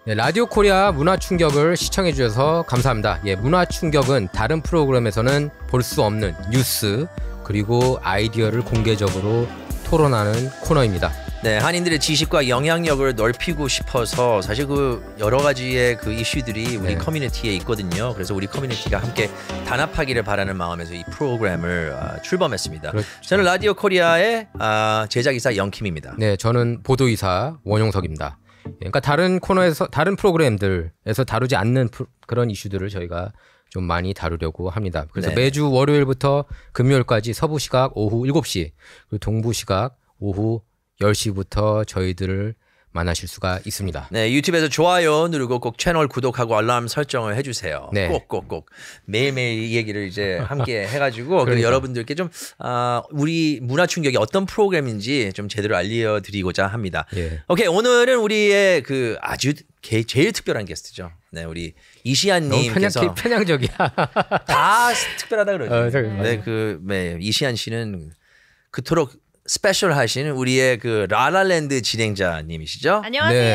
네, 라디오 코리아 문화 충격을 시청해 주셔서 감사합니다. 예, 문화 충격은 다른 프로그램에서는 볼 수 없는 뉴스 그리고 아이디어를 공개적으로 토론하는 코너입니다. 네, 한인들의 지식과 영향력을 넓히고 싶어서 사실 그 여러 가지의 그 이슈들이 우리 커뮤니티에 있거든요. 그래서 우리 커뮤니티가 함께 단합하기를 바라는 마음에서 이 프로그램을 출범했습니다. 그렇죠. 저는 라디오 코리아의 제작이사 영킴입니다. 네, 저는 보도이사 원용석입니다. 그러니까 다른 코너에서 다른 프로그램들에서 다루지 않는 그런 이슈들을 저희가 좀 많이 다루려고 합니다. 그래서 매주 월요일부터 금요일까지 서부 시각 오후 7시 그리고 동부 시각 오후 10시부터 저희들을 만나실 수가 있습니다. 네, 유튜브에서 좋아요 누르고 꼭 채널 구독하고 알람 설정을 해주세요. 네. 꼭 매일매일 이 얘기를 이제 함께 해가지고 그리고 여러분들께 좀 우리 문화 충격이 어떤 프로그램인지 좀 제대로 알려드리고자 합니다. 예. 오케이, 오늘은 우리의 그 아주 제일 특별한 게스트죠. 네, 우리 이시안님께서 편향적이야. 다 특별하다 그러죠. 네, 이시안 씨는 그토록 스페셜 하신 우리의 그 라라랜드 진행자님이시죠? 안녕하세요. 네.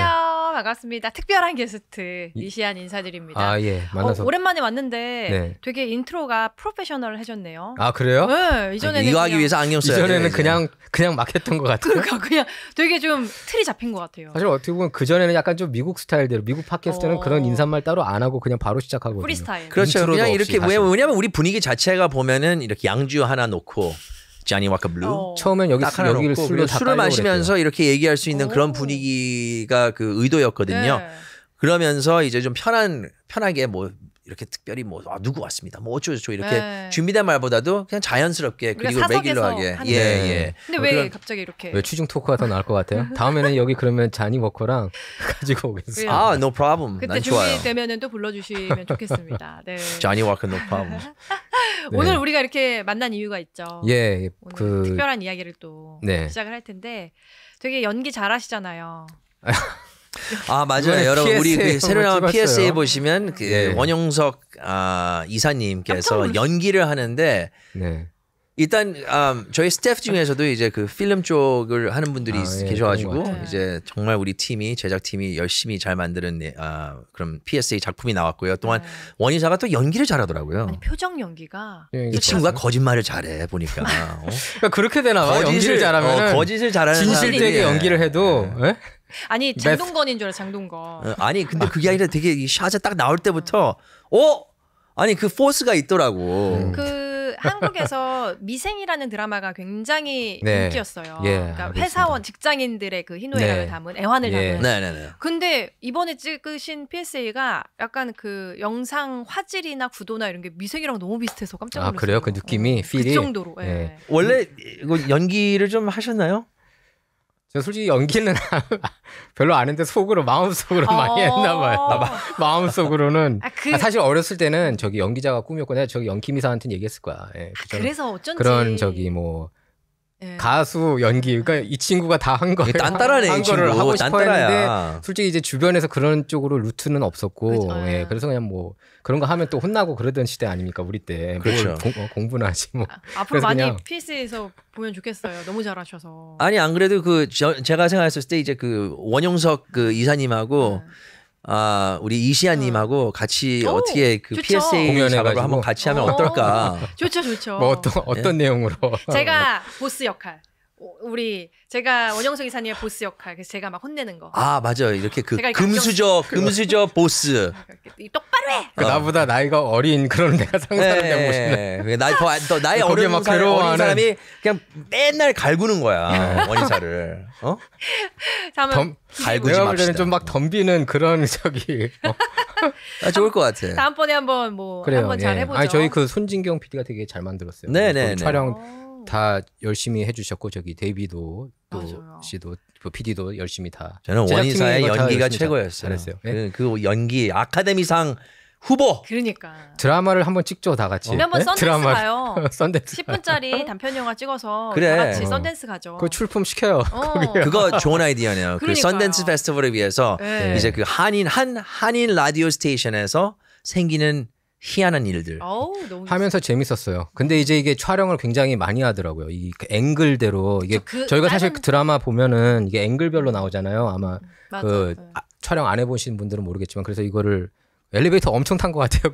반갑습니다. 특별한 게스트 이시안 인사드립니다. 아, 예. 만나서 오랜만에 왔는데 네. 되게 인트로가 프로페셔널 하셨네요. 아, 그래요? 네, 이전에는 이거 하기 위해서 안경 써야 돼요. 이전에는 그냥 막 했던 것 같아요. 그러니까 그냥 되게 좀 틀이 잡힌 것 같아요. 사실 어떻게 보면 그전에는 약간 좀 미국 스타일대로 미국 팟캐스트는 그런 인사말 따로 안 하고 그냥 바로 시작하거든요. 프리스타일. 그렇죠. 그냥 이렇게 없이 왜냐면 우리 분위기 자체가 보면은 이렇게 양주 하나 놓고 자니 와카 블루 처음엔 여기를 술을 마시면서 이렇게 얘기할 수 있는 그런 분위기가 그 의도였거든요. 네. 그러면서 이제 좀 편하게 뭐 이렇게 특별히 뭐 누구 왔습니다. 뭐 어쩌고저쩌고 이렇게 준비된 말보다도 그냥 자연스럽게 그리고 레귤러하게. 예. 근데 왜 갑자기 이렇게 왜 취중 토크가 더 나을 것 같아요? 다음에는 여기 그러면 자니 워커랑 가지고 오겠습니다. 아, no problem. 그때 난 좋아요. 준비되면은 또 불러주시면 좋겠습니다. 네. 자니 워커 no problem. 오늘 우리가 이렇게 만난 이유가 있죠. 예, 오늘 특별한 이야기를 또 시작을 할 텐데 되게 연기 잘하시잖아요. 아, 맞아요. 여러분 우리 그 새로 나온 PSA 보시면 그 원용석 이사님께서 연기를 하는데 일단 저희 스태프 중에서도 이제 그 필름 쪽을 하는 분들이 계셔가지고 이제 정말 우리 제작팀이 열심히 잘 만드는 그런 PSA 작품이 나왔고요. 또한 원이사가 또 연기를 잘하더라고요. 아니, 표정 연기가 이 친구가 거짓말을 잘해 보니까. 그러니까 그렇게 되나 봐. 연기를 잘하면 거짓을 잘하는 진실되게 연기를 해도. 아니 장동건인 줄 알아. 장동건. 아니 근데 그게 아니라 되게 이 샷에 딱 나올 때부터 아니 그 포스가 있더라고. 그 한국에서 미생이라는 드라마가 굉장히 인기였어요. 그러니까 회사원 직장인들의 그 희노애락을 담은 애환을 담은. 네네네. 근데 이번에 찍으신 PSA가 약간 그 영상 화질이나 구도나 이런 게 미생이랑 너무 비슷해서 깜짝 놀랐어요. 아, 그래요? 그 느낌이 필이 그 정도로. 원래 이거 연기를 좀 하셨나요? 저 솔직히 연기는 별로 안 했는데 속으로 마음속으로 많이 했나 봐요. 마음속으로는 사실 어렸을 때는 저기 연기자가 꿈이었고 내가 저기 영킴이사한테는 얘기했을 거야. 그래서 어쩐지 그런 저기 뭐 가수 연기 그러니까 이 친구가 다 한 거예요. 딴따라네 한 이 친구. 거를 하고 싶어 딴따라야. 했는데 솔직히 이제 주변에서 그런 쪽으로 루트는 없었고 그래서 그냥 뭐 그런 거 하면 또 혼나고 그러던 시대 아닙니까 우리 때. 그렇죠. 공부나 하지 뭐. 앞으로 많이 PS에서 보면 좋겠어요. 너무 잘하셔서. 아니 안 그래도 제가 생각했을 때 이제 그 원용석 그 이사님하고 우리 이시아님하고 같이 어떻게 그 좋죠. PSA 작업을 한번 같이 하면 어떨까? 좋죠. 뭐 어떤 내용으로? 제가 보스 역할. 제가 원영석 이사님의 보스 역할. 그래서 제가 막 혼내는 거. 아, 맞아요. 이렇게 그 금수저 보스. 똑바로 해. 나보다 나이가 어린 그런 내가 상상을 해보고 싶네. 나이 어린 사람이 그냥 맨날 갈구는 거야. 원인사를. 갈구지 내가 볼 때는 맙시다. 좀 막 덤비는 그런 저기. 좋을 것 같아. 다음번에 한번 잘 해보죠. 아니 저희 그 손진경 PD가 되게 잘 만들었어요. 네네. 촬영 다 열심히 해주셨고 저기 데이비도 씨도 그 PD도 열심히 다. 저는 원인사의 연기가 최고였어요. 잘했어요. 그 연기 아카데미상 후보. 그러니까 드라마를 한번 찍죠 다 같이. 우리 한번 썬댄스 가요. 썬댄스. 10분짜리 단편 영화 찍어서 그래. 다 같이 썬댄스 가죠. 그거 출품 시켜요. 그거 좋은 아이디어네요. 그 썬댄스 페스티벌을 위해서 이제 그 한인 라디오 스테이션에서 생기는 희한한 일들 하면서 재밌었어요. 근데 이제 이게 촬영을 굉장히 많이 하더라고요. 이 앵글대로 이게 저희가 사실 그 드라마 보면은 이게 앵글별로 나오잖아요. 아마 촬영 안 해보신 분들은 모르겠지만 그래서 이거를 엘리베이터 엄청 탄 것 같아요.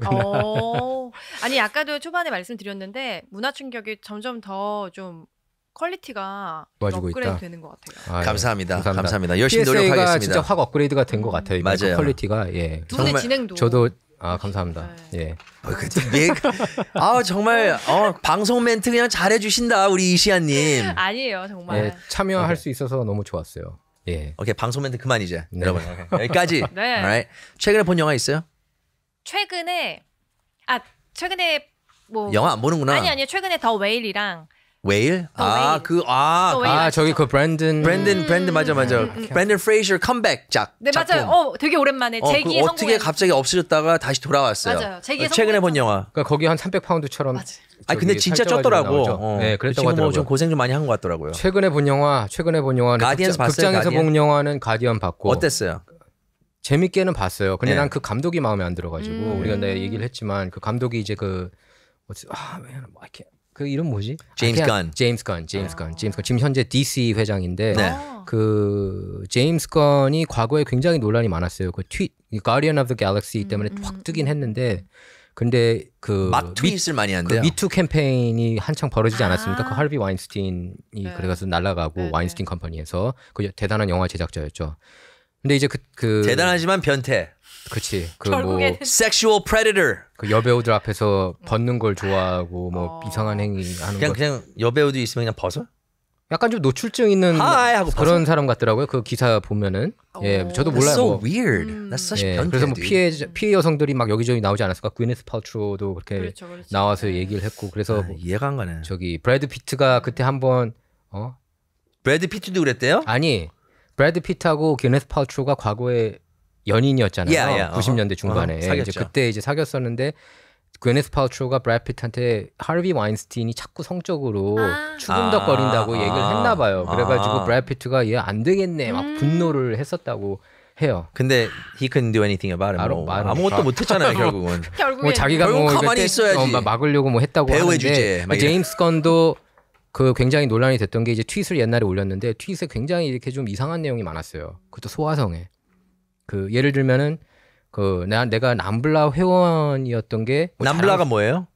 아니 아까도 초반에 말씀드렸는데 문화 충격이 점점 더 좀 퀄리티가 업그레이드 되는 것 같아요. 감사합니다. 감사합니다. 열심히 노력하겠습니다. 진짜 확 업그레이드가 된 것 같아요. 맞아요. 퀄리티가 예. 두 분의 진행도. 저도 감사합니다. 예. 정말 방송 멘트 그냥 잘해주신다 우리 이시안님. 아니에요 정말. 예, 참여할 수 있어서 너무 좋았어요. 예. 오케이 방송 멘트 그만 이제 여러분 여기까지. 네. Alright. 최근에 본 영화 있어요? 최근에 뭐 영화 안 보는구나. 아니요 최근에 더 웨일이랑 웨일? 저기 그 브랜든 맞아. 브랜든 프레이저 컴백작. 네 맞아요. 되게 오랜만에 재기에 성공했어요. 어떻게 갑자기 없어졌다가 다시 돌아왔어요. 맞아요. 재기에 최근에 본 영화. 그러니까 거기 한 300파운드처럼. 근데 진짜 쪘더라고. 네, 그랬다고 지금 하더라고요. 좀 고생 좀 많이 한 것 같더라고요. 최근에 본 영화는 가디언스 봤어요? 극장에서 본 영화는 가디언 봤고. 어땠어요? 재밌게는 봤어요. 근데 난 그 감독이 마음에 안 들어가지고 우리가 내가 얘기를 했지만 그 감독이 이제 그 이름 뭐지? 제임스 건. 지금 현재 DC 회장인데 그 제임스 건이 과거에 굉장히 논란이 많았어요. 그 Guardian of the Galaxy 때문에 확 뜨긴 했는데 근데 그 막 트윗을 많이 한대요. 그 미투 캠페인이 한창 벌어지지 않았습니까? 그 하르비 와인스틴이 그래가지고 날아가고 와인스틴 컴퍼니에서 그 대단한 영화 제작자였죠. 근데 이제 그 대단하지만 변태. 그치. sexual predator. 그 여배우들 앞에서 벗는 걸 좋아하고 뭐 이상한 행위 하는 거. 그냥 여배우도 있으면 그냥 벗어? 약간 좀 노출증 있는 그런 사람 같더라고요. 그 기사 보면은. 예, 저도 몰라요. That's so weird. That's such 변태. 그래서 뭐 피해 여성들이 막 여기저기 나오지 않았을까? gwyneth paltrow도 그렇게 그렇죠. 나와서 얘기를 했고 그래서 이해가 안 가네. 저기 브래드 피트가 그때 한번 브래드 피트도 그랬대요? 아니 브래드 피트하고 gwyneth paltrow가 과거에 연인이었잖아요. 90년대 중반에. 이제 그때 이제 사귀었었는데 gwyneth paltrow가 브래드 피트한테 하르비 와인스틴이 자꾸 성적으로 추금덕거린다고 얘기를 했나 봐요. 그래가지고 브래드 피트가 얘 안 되겠네 막 분노를 했었다고 해요. 근데 he couldn't do anything about it. 아무것도 못했잖아요 결국은. 뭐 자기가 뭐 가만히 있어야지. 막으려고 뭐 했다고 배우의 하는데 주제. 제임스 건도 그 굉장히 논란이 됐던 게 이제 트윗을 옛날에 올렸는데 트윗에 굉장히 이렇게 좀 이상한 내용이 많았어요. 그것도 소화성에. 그 예를 들면은 내가 남블라 회원이었던 게 남블라가 뭐예요?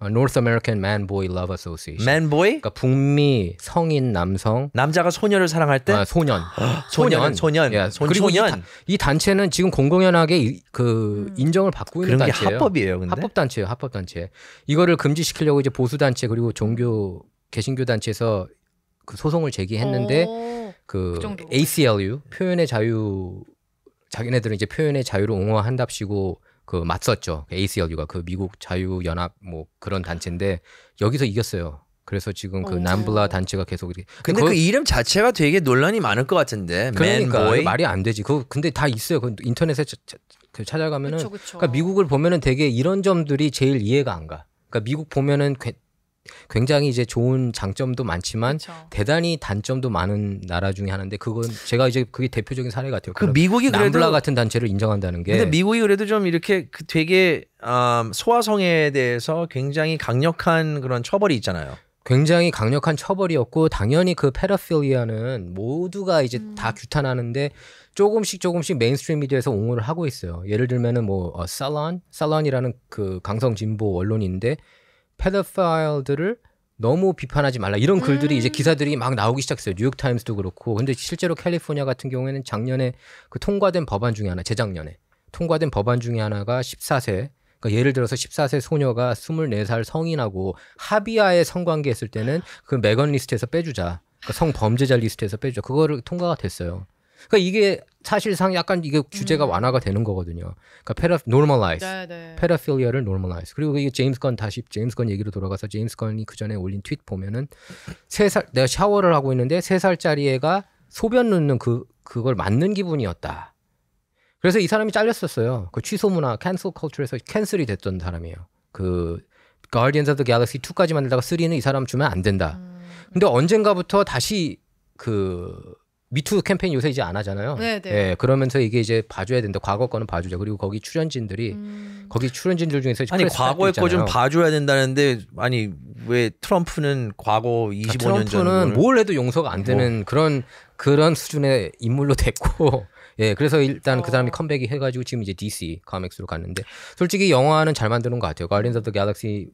North American Man Boy Love Association. Man Boy? 그러니까 북미 성인 남성 남자가 소녀를 사랑할 때? 소년. 소년. 예. 그리고 이 단체는 지금 공공연하게 인정을 받고 있는 단체예요. 그런 게 합법이에요, 근데? 합법 단체. 이거를 금지시키려고 이제 보수 단체 그리고 개신교 단체에서 그 소송을 제기했는데 그 ACLU 표현의 자유 자기네들은 이제 표현의 자유를 옹호한답시고 그 맞섰죠. ACLU가 그 미국 자유연합 뭐 그런 단체인데 여기서 이겼어요. 그래서 지금 그 남블라 단체가 계속 이렇게. 근데 그 이름 자체가 되게 논란이 많을 것 같은데. 그러니까 말이 안 되지. 근데 다 있어요. 그 인터넷에 찾아가면은. 그쵸. 그러니까 미국을 보면은 되게 이런 점들이 제일 이해가 안 가. 그러니까 미국 보면은 굉장히 이제 좋은 장점도 많지만 대단히 단점도 많은 나라 중에 하나인데 그건 제가 이제 그게 대표적인 사례 같아요. 그 미국이 그래도 남블라 같은 단체를 인정한다는 게. 근데 미국이 그래도 좀 이렇게 되게 소아성애에 대해서 굉장히 강력한 그런 처벌이 있잖아요. 굉장히 강력한 처벌이었고 당연히 그 페도필리아는 모두가 이제 다 규탄하는데 조금씩 메인스트림 미디어에서 옹호를 하고 있어요. 예를 들면은 뭐 살론이라는 그 강성 진보 언론인데 페도파일들을 너무 비판하지 말라 이런 글들이 이제 기사들이 막 나오기 시작했어요. 뉴욕 타임스도 그렇고. 근데 실제로 캘리포니아 같은 경우에는 작년에 그 통과된 법안 중에 하나, 재작년에 통과된 법안 중에 하나가 14세. 그러니까 예를 들어서 14세 소녀가 24살 성인하고 합의하에 성관계했을 때는 그 매건 리스트에서 빼주자. 그러니까 성범죄자 리스트에서 빼주자. 그거를 통과가 됐어요. 그러니까 이게 사실상 약간 이게 규제가 완화가 되는 거거든요. 그러니까 normalize, 페도필리아를 normalize. 그리고 이게 제임스 건 얘기로 돌아가서 제임스 건이 그 전에 올린 트윗 보면은 3살 내가 샤워를 하고 있는데 3살짜리 애가 소변 넣는 그걸 맞는 기분이었다. 그래서 이 사람이 잘렸었어요. 그 취소 문화, 캔슬 컬처에서 캔슬이 됐던 사람이에요. 그 Guardians of the Galaxy 2까지 만들다가 3는 이 사람 주면 안 된다. 근데 언젠가부터 다시 미투 캠페인 요새 이제 안 하잖아요. 네, 그러면서 이게 이제 봐줘야 된다. 과거 거는 봐주자. 그리고 거기 출연진들 중에서 아니 과거의 거 좀 봐줘야 된다는데 아니 왜 트럼프는 과거 25년 전 트럼프는 뭘 해도 용서가 안 되는 그런 수준의 인물로 됐고 예, 그래서 일단 그 사람이 컴백이 해가지고 지금 이제 DC 코믹스로 갔는데 솔직히 영화는 잘 만드는 것 같아요. 가디언즈 오브 더 갤럭시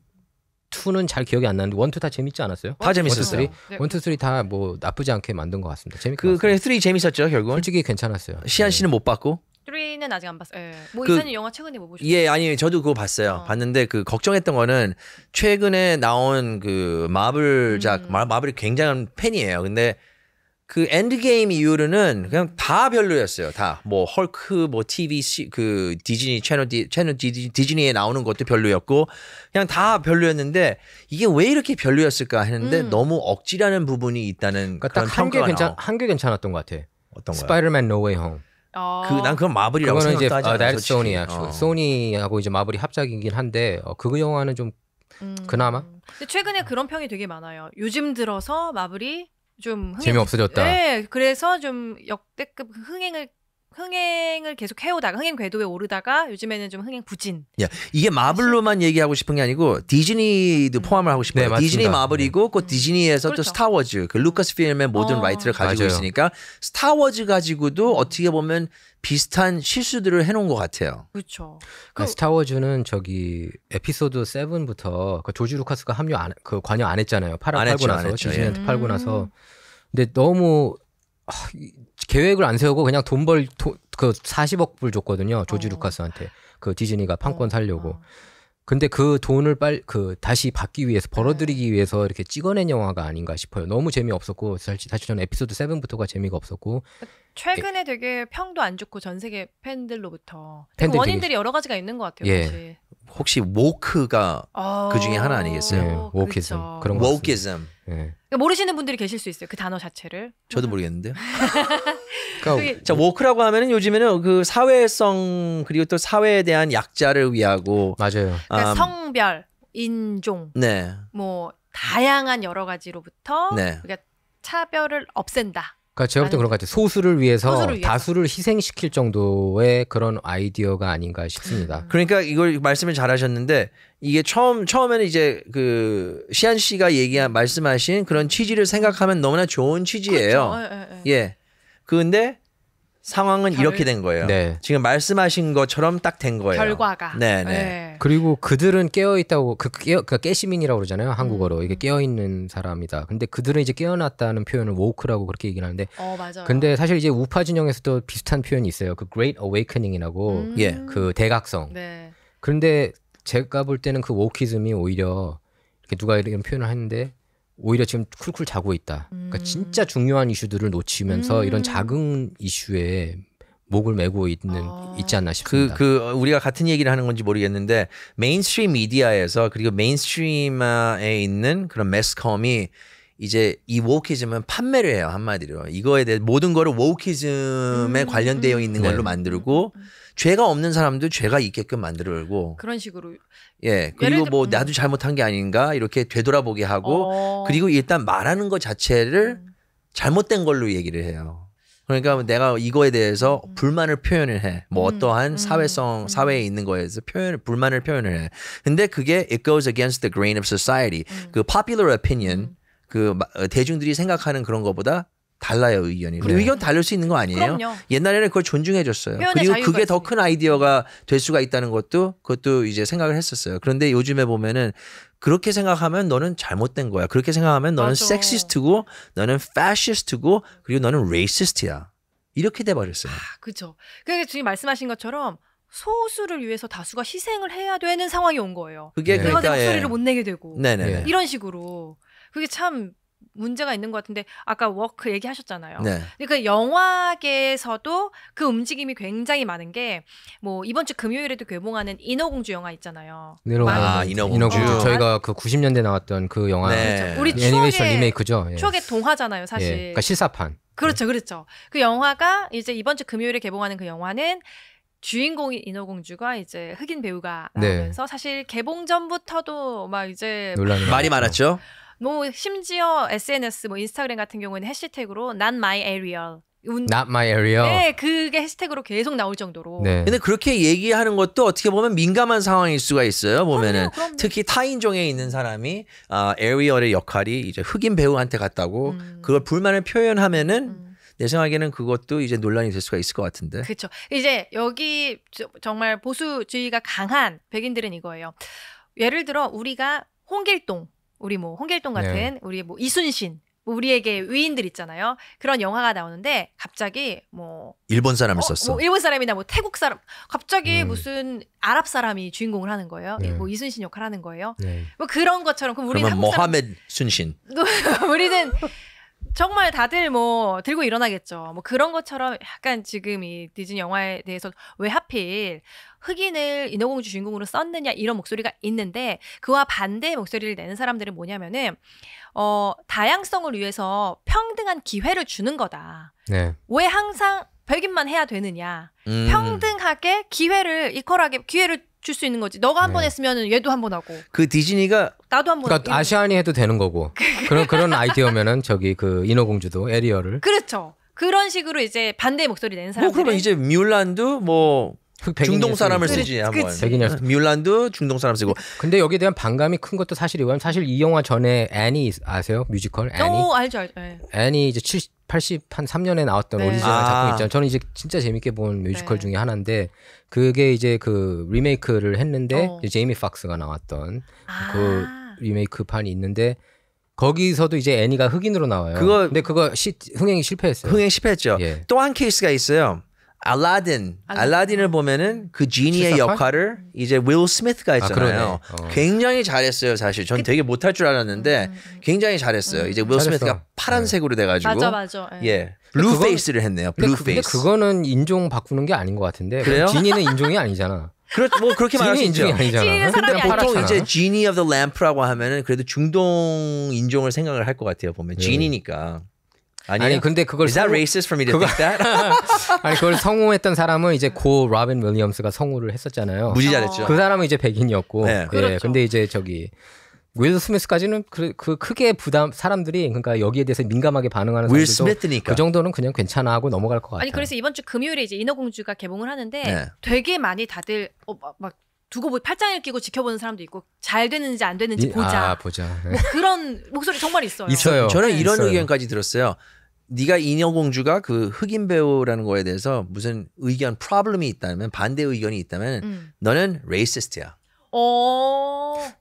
2는 잘 기억이 안 나는데 1, 2 다 재밌지 않았어요? 다 재밌었어요. 1, 2, 3 다 뭐 나쁘지 않게 만든 것 같습니다. 재밌게 그래 3 재밌었죠 결국은. 솔직히 괜찮았어요. 시안 씨는 못 봤고. 3는 아직 안 봤어요. 예. 뭐 이사님 영화 최근에 뭐 보셨어요? 예, 아니 저도 그거 봤어요. 봤는데 그 걱정했던 거는 최근에 나온 그 마블작 마블이 굉장한 팬이에요. 근데 그 엔드게임 이후로는 그냥 다 별로였어요. 다 뭐 헐크 뭐 TV 그 디즈니 채널 디즈니에 나오는 것도 별로였고 그냥 다 별로였는데 이게 왜 이렇게 별로였을까 했는데 너무 억지라는 부분이 있다는 그러니까 그런 평가가 나와. 한 개 괜찮았던 것 같아. 어떤 거요? 스파이더맨 노 웨이 홈. 난 그건 마블이라고 생각도 하지 않아요. 소니 소니하고 이제 마블이 합작이긴 한데 그 영화는 좀 그나마. 근데 최근에 그런 평이 되게 많아요. 요즘 들어서 마블이 좀 재미없어졌다. 네, 그래서 좀 역대급 흥행을 계속 해오다가 흥행 궤도에 오르다가 요즘에는 좀 흥행 부진. 야, 이게 마블로만 얘기하고 싶은 게 아니고 디즈니도 포함을 하고 싶어요. 네, 디즈니 마블이고 그 디즈니에서 그렇죠. 또 스타워즈 그 루카스 필름의 모든 라이트를 가지고 맞아요. 있으니까 스타워즈 가지고도 어떻게 보면 비슷한 실수들을 해놓은 것 같아요. 그렇죠. 스타워즈는 저기 에피소드 7부터 그 조지 루카스가 관여 안 했잖아요. 팔고 나서 디즈니한테 팔고 나서. 근데 너무 계획을 안 세우고 그냥 그 40억 불 줬거든요. 조지 루카스한테. 그 디즈니가 판권 살려고. 근데 그 돈을 다시 받기 위해서 벌어들이기 위해서 이렇게 찍어낸 영화가 아닌가 싶어요. 너무 재미없었고 사실 저는 에피소드 7부터가 재미가 없었고 최근에 되게 평도 안 좋고 전 세계 팬들로부터 팬들 원인들이 여러 가지가 있는 것 같아요. 예. 사실. 혹시 woke가 그 중에 하나 아니겠어요? 네, wokeism 그렇죠. 그런 거. wokeism. 네. 그러니까 모르시는 분들이 계실 수 있어요. 그 단어 자체를. 저도 모르겠는데요. 그러니까 자, woke라고 하면은 요즘에는 그 사회성 그리고 또 사회에 대한 약자를 위하고 맞아요. 그러니까 성별, 인종, 네. 뭐 다양한 여러 가지로부터 네. 그러니까 차별을 없앤다. 그러니까 제가 볼 때 그런 것 같아요. 소수를 위해서 소수를 위해서. 다수를 희생시킬 정도의 그런 아이디어가 아닌가 싶습니다. 그러니까 이걸 말씀을 잘하셨는데 이게 처음에는 이제 그 시안 씨가 말씀하신 그런 취지를 생각하면 너무나 좋은 취지예요. 그렇죠. 예. 근데 상황은 이렇게 된 거예요. 네. 지금 말씀하신 것처럼 딱 된 거예요. 결과가. 네, 네. 네. 그리고 그들은 깨어 있다고 깨시민이라고 그러잖아요. 한국어로. 이게 깨어 있는 사람이다. 근데 그들은 이제 깨어났다는 표현을 woke라고 그렇게 얘기를 하는데 맞아요. 근데 사실 이제 우파 진영에서도 비슷한 표현이 있어요. 그 Great Awakening이라고 예. 그 대각성. 네. 그런데 제가 볼 때는 그 wokeism이 오히려 이렇게 누가 이런 표현을 하는데 오히려 지금 쿨쿨 자고 있다. 그러니까 진짜 중요한 이슈들을 놓치면서 이런 작은 이슈에 목을 메고 있지 않나 싶습니다. 우리가 같은 얘기를 하는 건지 모르겠는데 메인스트림 미디어에서 그리고 메인스트림에 있는 그런 매스컴이 이제 이 wokeism은 판매를 해요. 한마디로. 이거에 대해 모든 거를 wokeism에 관련되어 있는 걸로 만들고 죄가 없는 사람도 죄가 있게끔 만들고 그런 식으로. 예. 그리고 뭐 나도 잘못한 게 아닌가 이렇게 되돌아보게 하고 그리고 일단 말하는 것 자체를 잘못된 걸로 얘기를 해요. 그러니까 내가 이거에 대해서 불만을 표현을 해. 뭐 어떠한 사회에 있는 거에서 불만을 표현을 해. 근데 그게 it goes against the grain of society. 그 popular opinion 그 대중들이 생각하는 그런 거보다 달라요, 의견이. 네. 의견 다를 수 있는 거 아니에요? 그럼요. 옛날에는 그걸 존중해줬어요. 표현의 그리고 자유가 그게 더 있으니까. 큰 아이디어가 될 수가 있다는 그것도 이제 생각을 했었어요. 그런데 요즘에 보면은 그렇게 생각하면 너는 잘못된 거야. 그렇게 생각하면 너는 맞아. 섹시스트고 너는 패시스트고 그리고 너는 레이시스트야. 이렇게 돼버렸어요. 그렇죠. 그게 지금 말씀하신 것처럼 소수를 위해서 다수가 희생을 해야 되는 상황이 온 거예요. 그게 네. 그래서 그러니까 목소리를 못 내게 되고 네네. 이런 식으로 그게 참 문제가 있는 것 같은데 아까 워크 얘기하셨잖아요. 네. 그러니까 영화계에서도 그 움직임이 굉장히 많은 게 뭐 이번 주 금요일에도 개봉하는 인어공주 영화 있잖아요. 인어공주. 저희가 그 90년대 나왔던 그 영화 네. 우리 애니메이션 추억의 리메이크죠. 예. 추억의 동화잖아요, 사실. 예. 그러니까 실사판. 그렇죠. 그 영화가 이제 이번 주 금요일에 개봉하는 그 영화는 주인공인 인어공주가 이제 흑인 배우가 나오면서 사실 개봉 전부터도 막 이제 논란이 말이 많았죠. 뭐 심지어 SNS 뭐 인스타그램 같은 경우에는 해시태그로 Not My Ariel. Not my area. 네, 그게 해시태그로 계속 나올 정도로. 네. 근데 그렇게 얘기하는 것도 어떻게 보면 민감한 상황일 수가 있어요. 보면은 그럼요. 특히 타인종에 있는 사람이 에리얼의 역할이 이제 흑인 배우한테 갔다고 그걸 불만을 표현하면은 내 생각에는 그것도 이제 논란이 될 수가 있을 것 같은데. 그렇죠. 이제 여기 정말 보수주의가 강한 백인들은 이거예요. 예를 들어 우리가 홍길동, 우리 뭐 홍길동 같은 네. 우리 뭐 이순신, 우리에게 위인들 있잖아요. 그런 영화가 나오는데 갑자기 뭐 일본 사람을 썼어. 뭐 일본 사람이나 뭐 태국 사람 갑자기 무슨 아랍 사람이 주인공을 하는 거예요. 뭐 이순신 역할 하는 거예요. 뭐 그런 것처럼 그럼 우리는 그러면 모하메드 순신. 우리는 정말 다들 뭐 들고 일어나겠죠. 뭐 그런 것처럼 약간 지금 이 디즈니 영화에 대해서 왜 하필 흑인을 인어공주 주인공으로 썼느냐 이런 목소리가 있는데 그와 반대의 목소리를 내는 사람들은 뭐냐면은 다양성을 위해서 평등한 기회를 주는 거다. 네. 왜 항상 백인만 해야 되느냐. 평등하게 기회를 이퀄하게 기회를 줄 수 있는 거지. 너가 한 번 했으면 얘도 한 번 하고. 그 디즈니가 나도 한 번. 그러니까 아시안이 해도 되는 거고. 그런 아이디어면은 저기 그 인어공주도 에리어를. 그렇죠. 그런 식으로 이제 반대의 목소리 내는 뭐 사람들. 그러면 이제 뮬란도 뭐 중동 사람을 쓰지. 쓰지 한번. 백인이었어. 뮬란도 중동 사람 쓰고. 근데 여기에 대한 반감이 큰 것도 사실이고요. 사실 이 영화 전에 애니 아세요? 뮤지컬 애니. 알죠. 네. 애니 이제 83년에 나왔던 네. 오리지널 작품 있잖아요. 저는 이제 진짜 재밌게 본 뮤지컬 네. 중에 하나인데 그게 이제 그 리메이크를 했는데 이제 제이미 폭스가 나왔던 그 리메이크 판이 있는데 거기서도 이제 애니가 흑인으로 나와요. 근데 그거 흥행이 실패했어요. 흥행 실패했죠. 예. 또 한 케이스가 있어요. 알라딘을 보면은 그 지니의 실사판? 역할을 이제 윌 스미스가 했잖아요. 그러네. 굉장히 잘했어요, 사실. 전 되게 못할 줄 알았는데 굉장히 잘했어요. 이제 윌 스미스가 파란색으로 돼가지고 맞아. 예, 블루 페이스를 했네요. 블루 근데 페이스. 그거는 인종 바꾸는 게 아닌 것 같은데. 그래요? 지니는 인종이 아니잖아. 뭐 그렇게 말할 수 지니 있죠. 인종이 아니잖아. 지니는 사람이 근데 보통 아니잖아. 이제 Genie of the Lamp라고 하면은 그래도 중동 인종을 생각을 할 것 같아요. 보면 Genie니까. 아니 근데 그걸 Is that racist for me to think that? 아니 그걸 성우했던 사람은 이제 고 로빈 윌리엄스가 성우를 했었잖아요. 무지 잘했죠. 그 사람은 이제 백인이었고. 네. 예. 그렇죠. 근데 이제 저기 윌 스미스까지는 그 크게 사람들이 그러니까 여기에 대해서 민감하게 반응하는 윌 사람들도 스미스니까. 그 정도는 그냥 괜찮아 하고 넘어갈 것 같아요. 아니 그래서 이번 주 금요일에 이제 인어공주가 개봉을 하는데 네. 되게 많이 다들 막 두고 팔짱을 끼고 지켜보는 사람도 있고 잘 되는지 안 되는지 보자. 보자. 뭐 그런 목소리 정말 있어요. 있어요. 저는 이런 있어요. 의견까지 들었어요. 네가 인어공주가 그 흑인 배우라는 거에 대해서 무슨 의견 프로블럼이 있다면 반대 의견이 있다면 너는 레이시스트야.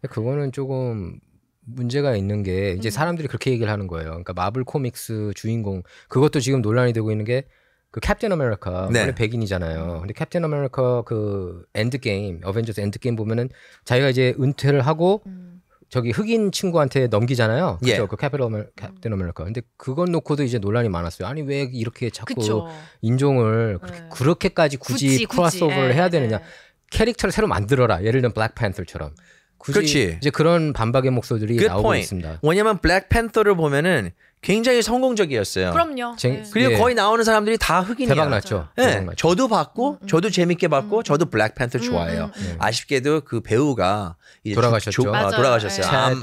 그거는 조금 문제가 있는 게 이제 사람들이 그렇게 얘기를 하는 거예요. 그러니까 마블 코믹스 주인공 그것도 지금 논란이 되고 있는 게 그 캡틴 아메리카 네. 원래 백인이잖아요. 근데 캡틴 아메리카 그 엔드게임 어벤져스 엔드게임 보면은 자기가 이제 은퇴를 하고 저기 흑인 친구한테 넘기잖아요. 예. 그죠? 그 캡틴 아메리카. 근데 그건 놓고도 이제 논란이 많았어요. 아니 왜 이렇게 자꾸 그쵸. 인종을 그렇게까지 굳이 크로스오버를 해야 되느냐. 예. 캐릭터를 새로 만들어라. 예를 들면 블랙팬서처럼. 굳이 그렇지. 이제 그런 반박의 목소리들이 Good 나오고 point. 있습니다. 왜냐면 블랙팬서를 보면은 굉장히 성공적이었어요. 그럼요. 네. 그리고 예. 거의 나오는 사람들이 다 흑인이야. 대박 났죠. 네, 대박 났죠. 저도 봤고, 저도 재밌게 봤고, 저도 블랙팬서 좋아해요. 아쉽게도 그 배우가 이제 돌아가셨죠. 맞아요. 돌아가셨어요.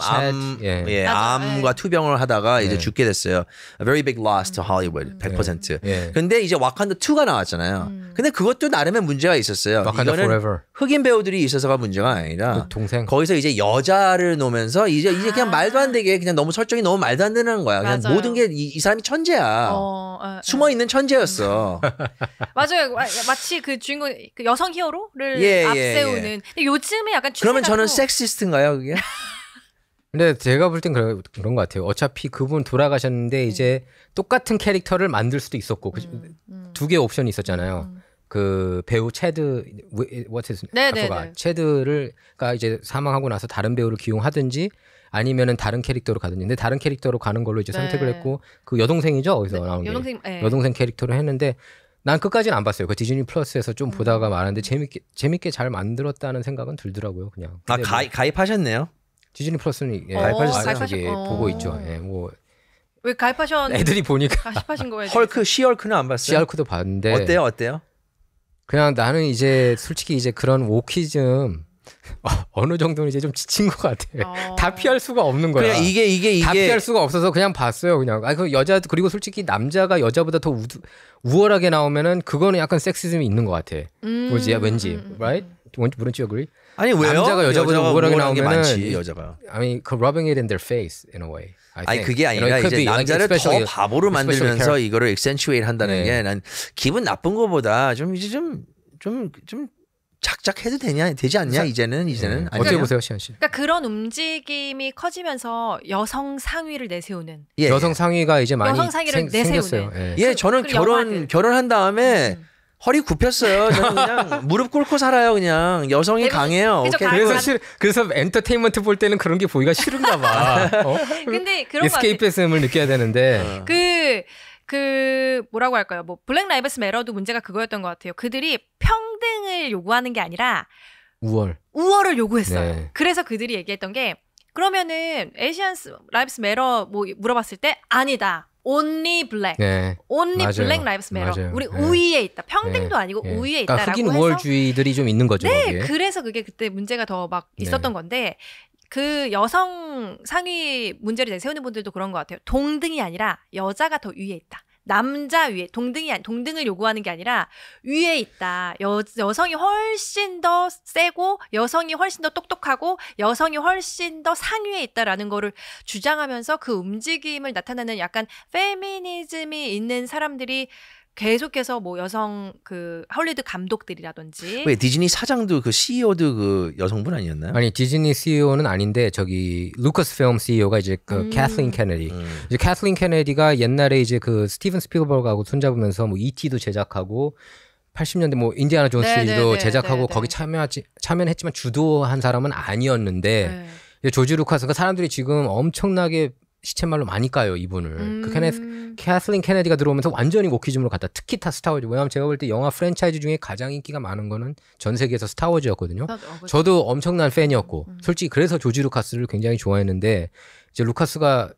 예. 암과 투병을 하다가 이제 예. 죽게 됐어요. A very big loss to Hollywood, 100%. 예. 근데 이제 와칸다 2가 나왔잖아요. 근데 그것도 나름의 문제가 있었어요. 와칸다 이거는 forever. 흑인 배우들이 있어서가 문제가 아니라 그 동생. 거기서 이제 여자를 놓으면서 이제 그냥 말도 안 되게 그냥 너무 설정이 너무 말도 안 되는 거야. 그냥 맞아요. 모든 게 이 사람이 천재야. 숨어 있는 천재였어. 맞아요. 마치 그 주인공 그 여성 히어로를 예, 앞세우는. 예. 근데 요즘에 약간 추세가 그러면 저는 또 섹시스트인가요, 그게? 근데 제가 볼 땐 그런 것 같아요. 어차피 그분 돌아가셨는데 이제 똑같은 캐릭터를 만들 수도 있었고 두 개의 옵션이 있었잖아요. 그 배우 체드 what's his 네네네. 체드가 이제 사망하고 나서 다른 배우를 기용하든지 아니면은 다른 캐릭터로 가든지. 근데 다른 캐릭터로 가는 걸로 이제 네. 선택을 했고 그 여동생이죠 어디서 나온 게 여동생 캐릭터로 했는데 난 끝까지는 안 봤어요. 그 디즈니 플러스에서 좀 보다가 말았는데 재밌게 잘 만들었다는 생각은 들더라고요. 그냥. 아, 근데 뭐 가입하셨네요? 디즈니 플러스는 가입하셨어요? 저기 보고 있죠. 예, 뭐 왜 가입하셨? 애들이 보니까 가입하신 거예요? 헐크, 시헐크는 안 봤어요? 시알크도 봤는데 어때요? 그냥 나는 이제 솔직히 이제 그런 오키즘 어느 정도는 이제 좀 지친 것 같아. 다 피할 수가 없는 거야. 그냥 이게 다 피할 수가 없어서 그냥 봤어요. 그냥 그 여자 그리고 솔직히 남자가 여자보다 더 우월하게 나오면은 그거는 약간 섹시즘이 있는 것 같아. 뭐지? 왠지, right? Wouldn't you agree? 아니 왜요? 남자가 여자보다 우월하게 우월한 게 나오면은 많지, 여자가. I mean, rubbing it in their face in a way. 아니 그게 아니라 이제 남자를 더 바보로 만들면서 이거를 accentuate 한다는 게 난 기분 나쁜 거보다 좀 이제 좀 작작해도 되지 않냐 이제는 어떻게 보세요, 시안 씨? 그러니까 그런 움직임이 커지면서 여성 상위를 내세우는 여성 상위가 이제 많이 여성 상위를 내세우는 저는 결혼한 다음에 허리 굽혔어요. 저는 그냥 무릎 꿇고 살아요. 그냥 여성이 강해요. 그래서 엔터테인먼트 볼 때는 그런 게 보기가 싫은가 봐. 근데 그런 에스케이피즘을 느껴야 되는데 그 뭐라고 할까요? 뭐 블랙 라이브스 매러도 문제가 그거였던 것 같아요. 그들이 평등을 요구하는 게 아니라 우월을 요구했어요. 네. 그래서 그들이 얘기했던 게 그러면은 에이시안스 라이브스 매러 뭐 물어봤을 때 아니다. only black, only black lives matter. 우리 우위에 있다. 평등도 아니고 우위에 있다라고 흑인 우월주의들이 좀 있는 거죠. 네, 거기에. 그래서 그게 그때 문제가 더 막 있었던 건데 그 여성 상위 문제를 내세우는 분들도 그런 것 같아요. 동등이 아니라 여자가 더 위에 있다. 남자 위에 동등을 요구하는 게 아니라 위에 있다. 여성이 훨씬 더 세고 여성이 훨씬 더 똑똑하고 여성이 훨씬 더 상위에 있다라는 거를 주장하면서 그 움직임을 나타내는 약간 페미니즘이 있는 사람들이 계속해서 뭐 여성 그 헐리우드 감독들이라든지 왜 디즈니 사장도 그 CEO도 그 여성분 아니었나요? 아니 디즈니 CEO는 아닌데 저기 루커스필름 CEO가 이제 그 캐슬린 케네디. 이제 캐슬린 케네디가 옛날에 이제 그 스티븐 스필버그하고 손잡으면서 뭐 E.T.도 제작하고 80년대 뭐 인디아나 존스 시리즈도 제작하고 거기 참여는 했지만 주도한 사람은 아니었는데 조지 루카스가 사람들이 지금 엄청나게 시쳇말로 많이 까요 이분을. 그 캐슬린 케네디가 들어오면서 완전히 wokeism으로 갔다. 특히 다 스타워즈. 왜냐하면 제가 볼 때 영화 프랜차이즈 중에 가장 인기가 많은 거는 전 세계에서 스타워즈였거든요. 저도 엄청난 팬이었고 솔직히 그래서 조지 루카스를 굉장히 좋아했는데 이제 루카스가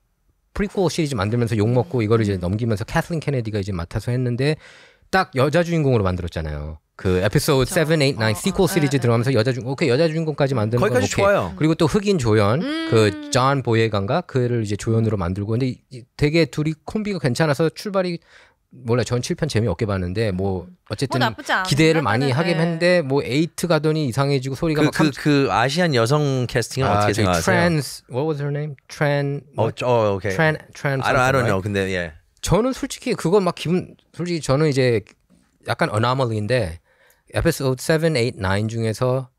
프리퀄 시리즈 만들면서 욕 먹고 이거를 이제 넘기면서 캐슬린 케네디가 이제 맡아서 했는데 딱 여자 주인공으로 만들었잖아요. 그 에피소드 7, 8, 9 시퀄 시리즈 들어가면서 여자 주인공까지 만드는 건 거기까지 좋아요. 그리고 또 흑인 조연 그 존 보예가인가 그를 이제 조연으로 만들고 근데 되게 둘이 콤비가 괜찮아서 출발이 몰라 전 7편 재미없게 봤는데 뭐 어쨌든 기대를 많이 하긴 했는데 뭐 8 가더니 이상해지고 소리가 막 그 아시안 여성 캐스팅은 어떻게 생각하세요? What was her name? okay. I don't know. 근데 저는 솔직히 그거 막 솔직히 저는 이제 약간 어나멀리인데 에피소드 7, 8, 9 중에서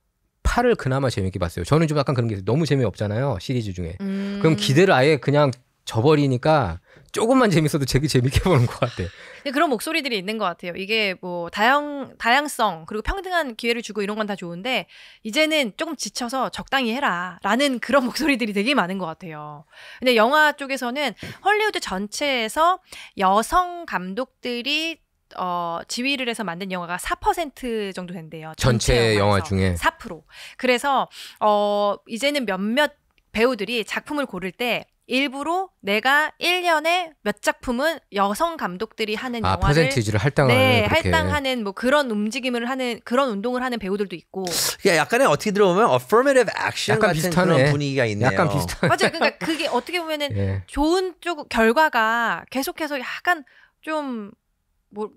8을 그나마 재밌게 봤어요. 저는 좀 약간 그런 게 있어요. 너무 재미없잖아요. 시리즈 중에. 그럼 기대를 아예 그냥 져버리니까 조금만 재밌어도 되게 재밌게 보는 것 같아요. 근데 그런 목소리들이 있는 것 같아요. 이게 뭐 다양성 그리고 평등한 기회를 주고 이런 건 다 좋은데 이제는 조금 지쳐서 적당히 해라 라는 그런 목소리들이 되게 많은 것 같아요. 근데 영화 쪽에서는 헐리우드 전체에서 여성 감독들이 지휘를 해서 만든 영화가 4% 정도 된대요. 전체 영화 중에 4%. 그래서 이제는 몇몇 배우들이 작품을 고를 때 일부러 내가 1년에 몇 작품은 여성 감독들이 하는 영화를 퍼센티지를 할당하는 뭐 그런 움직임을 하는 그런 운동을 하는 배우들도 있고. 약간의 어떻게 들어보면 affirmative action 같은 비슷하네. 그런 분위기가 있네요. 약간 비슷한. 맞아요. 그러니까 그게 어떻게 보면은 좋은 쪽 결과가 계속해서 약간 좀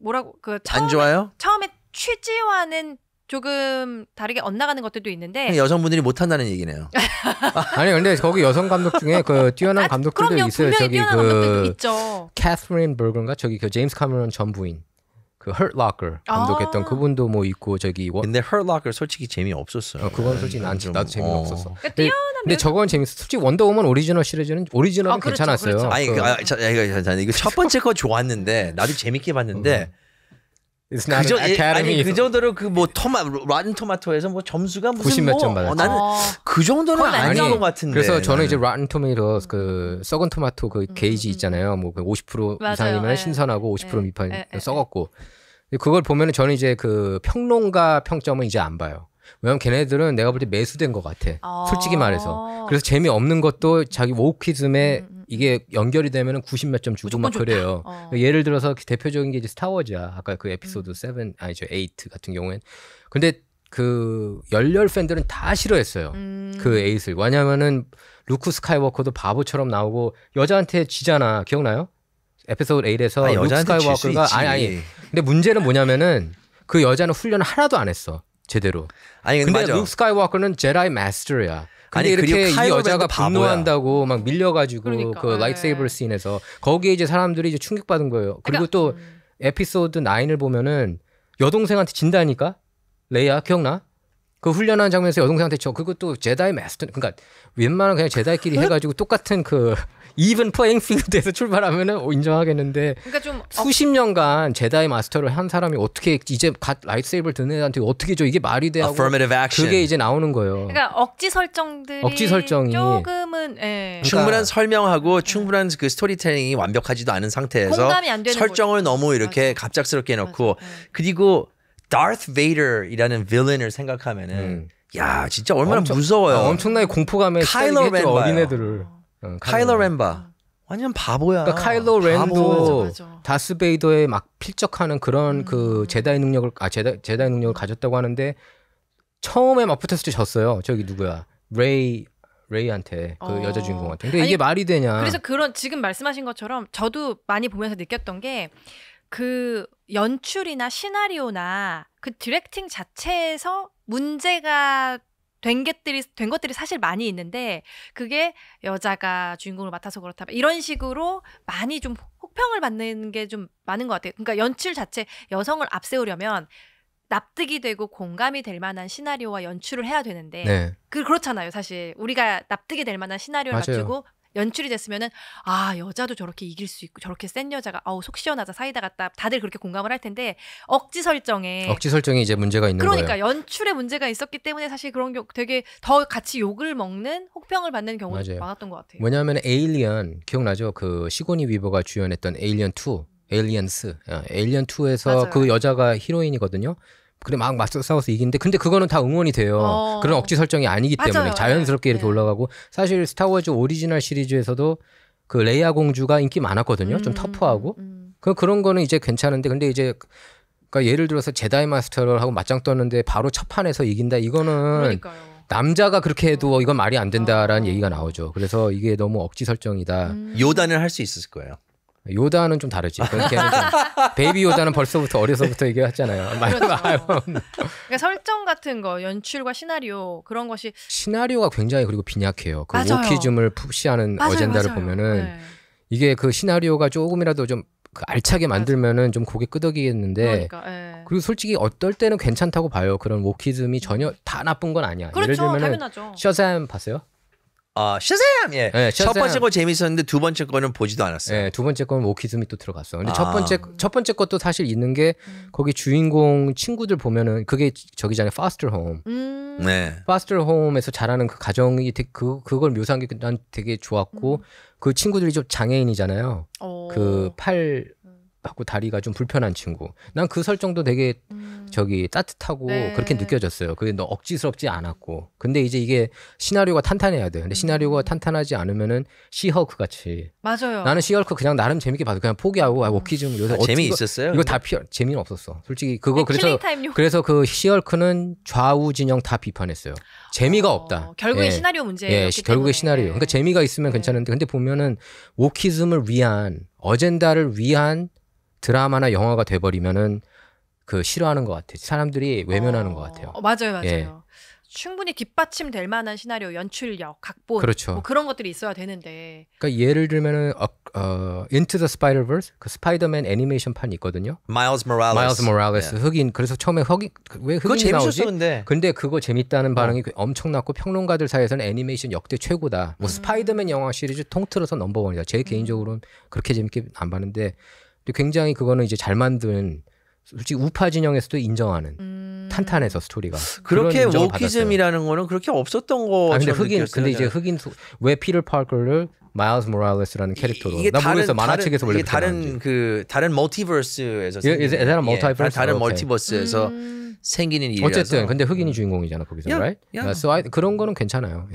뭐라고 안 좋아요? 처음에 취지와는 조금 다르게 엇나가는 것들도 있는데 여성분들이 못한다는 얘기네요. 아니 근데 거기 여성 감독 중에 그 뛰어난 감독들도 그럼요, 있어요. 저기 감독들도 있죠. 캐서린 버거인가 저기 그 제임스 카메론 전 부인 그 Hurt Locker 감독했던 그분도 뭐 있고 저기 근데 Hurt Locker 솔직히 재미없었어요. 그건 솔직히 나도 재미없었어. 근데 저건 재밌어. 솔직히 원더우먼 오리지널 시리즈는 오리지널은 괜찮았어요. 그렇죠. 아니 이거 첫 번째 거 좋았는데 나도 재밌게 봤는데 그 정도로 그 뭐 라튼 토마토에서 뭐 점수가 무슨 90 몇 점 받았죠. 나는 그 정도는 아닌 것 같은데. 그래서 저는 이제 라튼 토마토 그 썩은 토마토 그 게이지 있잖아요. 뭐 50% 이상이면 신선하고 50% 미판 썩었고. 그걸 보면은 저는 이제 그 평론가 평점은 이제 안 봐요. 왜냐면 걔네들은 내가 볼 때 매수된 것 같아. 솔직히 말해서. 그래서 재미없는 것도 자기 wokeism에 이게 연결이 되면은 90 몇 점 주고 막 그래요. 예를 들어서 대표적인 게 이제 스타워즈야. 아까 그 에피소드 7, 아니죠 8 같은 경우엔. 근데 그 열렬 팬들은 다 싫어했어요. 그 8을. 왜냐면은 루크 스카이워커도 바보처럼 나오고 여자한테 지잖아. 기억나요? 에피소드 8에서 루크 스카이워커가 아니. 근데 문제는 뭐냐면은 그 여자는 훈련을 하나도 안 했어. 제대로. 아니 근데 루크 스카이워커는 제다이 마스터야. 근데 이렇게 이 여자가 분노한다고 막 밀려가지고 그러니까, 그 라이트세이버 씬에서 거기에 이제 사람들이 이제 충격받은 거예요. 그리고 그러니까, 또 에피소드 9을 보면은 여동생한테 진다니까? 레이야 기억나? 그 훈련하는 장면에서 여동생한테 그것도 제다이 마스터, 그러니까 웬만한 그냥 제다이끼리 해가지고 똑같은 그 even playing field에서 출발하면은 인정하겠는데, 그러니까 좀 수십 년간 제다이 마스터를 한 사람이 어떻게 이제 갓 라이트세이버를 드는 애한테 어떻게 줘, 이게 말이 돼 하고 그게 이제 나오는 거예요. 그러니까 억지 설정이 조금은 충분한 설명하고 충분한 그 스토리텔링이 완벽하지도 않은 상태에서 공감이 안 되는 설정을 거죠. 너무 이렇게 갑작스럽게 해놓고 그리고 Darth Vader이라는 빌런을 생각하면은 야 진짜 얼마나 무서워요. 엄청나게 공포감에 시달리게 했죠 어린애들을. 카일로 렌바 완전 바보야. 그러니까 카일로 렌도 다스 베이더에 막 필적하는 그런 그 제다이 능력을 제다이 능력을 가졌다고 하는데 처음에 막 붙었을 때 졌어요. 저기 누구야? 레이한테 그 여자 주인공한테. 근데 이게 말이 되냐? 그래서 그런 지금 말씀하신 것처럼 저도 많이 보면서 느꼈던 게 그 연출이나 시나리오나 그 디렉팅 자체에서 문제가 된 것들이 사실 많이 있는데 그게 여자가 주인공을 맡아서 그렇다 이런 식으로 많이 좀 혹평을 받는 게 좀 많은 것 같아요. 그러니까 연출 자체 여성을 앞세우려면 납득이 되고 공감이 될 만한 시나리오와 연출을 해야 되는데 그렇잖아요. 사실 우리가 납득이 될 만한 시나리오를 맞추고 연출이 됐으면은 여자도 저렇게 이길 수 있고 저렇게 센 여자가 속 시원하자 사이다 같다 다들 그렇게 공감을 할 텐데 억지 설정에 이제 문제가 있는 그러니까 거예요. 연출에 문제가 있었기 때문에 사실 그런 경우 되게 더 같이 욕을 먹는 혹평을 받는 경우도 많았던 것 같아요. 왜냐하면 에일리언 기억나죠? 그 시고니 위버가 주연했던 에일리언 2에서 그 여자가 히로인이거든요. 근데 막 맞서 싸워서 이기는데 근데 그거는 다 응원이 돼요. 그런 억지 설정이 아니기 때문에 자연스럽게 이렇게 올라가고 사실 스타워즈 오리지널 시리즈에서도 그 레이아 공주가 인기 많았거든요. 좀 터프하고 그런 거는 이제 괜찮은데 근데 이제 그러니까 예를 들어서 제다이 마스터를 하고 맞짱 떴는데 바로 첫 판에서 이긴다 이거는 그러니까요. 남자가 그렇게 해도 이건 말이 안 된다라는 얘기가 나오죠. 그래서 이게 너무 억지 설정이다. 요다는 할 수 있을 거예요. 요다는 좀 다르지. 베이비 요다는 벌써부터 어려서부터 얘기했잖아요. 그렇죠. 그러니까 설정 같은 거, 연출과 시나리오 그런 것이 시나리오가 굉장히 그리고 빈약해요. 그 오키즘을 푸시하는 어젠다를 보면은 이게 그 시나리오가 조금이라도 좀 그 알차게 만들면은 좀 고개 끄덕이겠는데 그리고 솔직히 어떨 때는 괜찮다고 봐요. 그런 오키즘이 전혀 다 나쁜 건 아니야. 그렇죠, 예를 들면은 당연하죠. 셔샘 봤어요? 샤잠! 네, 첫 번째 거 재밌었는데 두 번째 거는 보지도 않았어요. 네, 두 번째 거는 오키즘이 또 들어갔어. 근데 첫 번째 것도 사실 있는 게 거기 주인공 친구들 보면은 그게 저기잖아요. Foster Home. Foster Home에서 자라는 그 가정이 그걸 묘사한 게 난 되게 좋았고 그 친구들이 좀 장애인이잖아요. 그 팔하고 다리가 좀 불편한 친구. 난 그 설정도 되게 저기 따뜻하고 그렇게 느껴졌어요. 그게 너 억지스럽지 않았고. 근데 이제 이게 시나리오가 탄탄해야 돼. 근데 시나리오가 탄탄하지 않으면은 시헐크 같이. 맞아요. 나는 시헐크 그냥 나름 재밌게 봐도 그냥 포기하고 오키즘 요새 재미있었어요? 이거 다 재미는 없었어. 솔직히 그거 그래서 그 시헐크는 좌우 진영 다 비판했어요. 재미가 없다. 결국에 시나리오 문제예요. 결국에 시나리오. 그러니까 재미가 있으면 괜찮은데 근데 보면은 오키즘을 위한 어젠다를 위한 드라마나 영화가 돼버리면은 그 싫어하는 것 같아. 사람들이 외면하는 것 같아요. 맞아요. 충분히 뒷받침될 만한 시나리오, 연출력, 각본, 그렇죠. 뭐 그런 것들이 있어야 되는데. 그러니까 예를 들면은 Into the Spider-Verse 그 스파이더맨 애니메이션판이 있거든요. 마일스 모랄레스 흑인. 그래서 처음에 왜 흑인이 나오지? 근데 그거 재밌다는 반응이 엄청났고 평론가들 사이에서는 애니메이션 역대 최고다. 뭐 스파이더맨 영화 시리즈 통틀어서 넘버원이다. 제 개인적으로는 그렇게 재밌게 안 봤는데 굉장히 그거는 이제 잘 만든. 솔직히 우파 진영에서도 인정하는 탄탄해서 스토리가 그렇게 wokeism이라는 거는 그렇게 없었던 거. 근데 이제 흑인 왜 피터 파커를 마일스 모랄레스라는 캐릭터로 나 모르겠어 만화책에서 원래 다른 멀티버스에서 다른 멀티버스에서 생기는 일이라서 어쨌든 근데 흑인이 주인공이잖아 거기서 right? So 그런 거는 괜찮아요.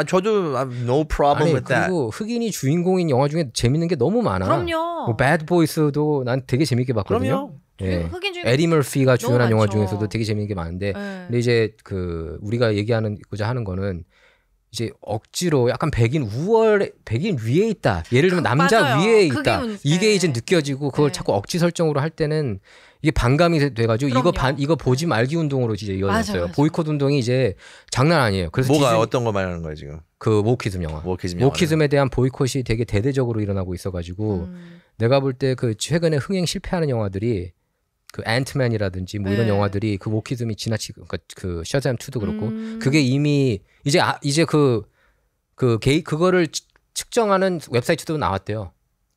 저도 no problem with that. 그리고 흑인이 주인공인 영화 중에 재밌는 게 너무 많아. 그럼요. 뭐 Bad Boys도 난 되게 재밌게 봤거든요. 그럼요. 흑인 주인공 에디 머피가 주연한 영화 중에서도 되게 재밌는 게 많은데 근데 이제 그 우리가 얘기하고자 하는 거는 이제 억지로 약간 백인 위에 있다. 예를 들면 남자 위에 있다. 이게 이제 느껴지고 그걸 자꾸 억지 설정으로 할 때는 이게 반감이 돼가지고 이거 보지 말기 운동으로 이제 이어졌어요. 맞아. 보이콧 운동이 이제 장난 아니에요. 그래서 뭐가 어떤 거 말하는 거예요 지금? 그 모키즘 영화. 모키즘에 대한 보이콧이 되게 대대적으로 일어나고 있어가지고 내가 볼 때 그 최근에 흥행 실패하는 영화들이 그 앤트맨이라든지 뭐 이런 영화들이 그 모키즘이 지나치고 그러니까 그 셔잠 2도 그렇고 그게 이미 이제 그거를 측정하는 웹사이트도 나왔대요.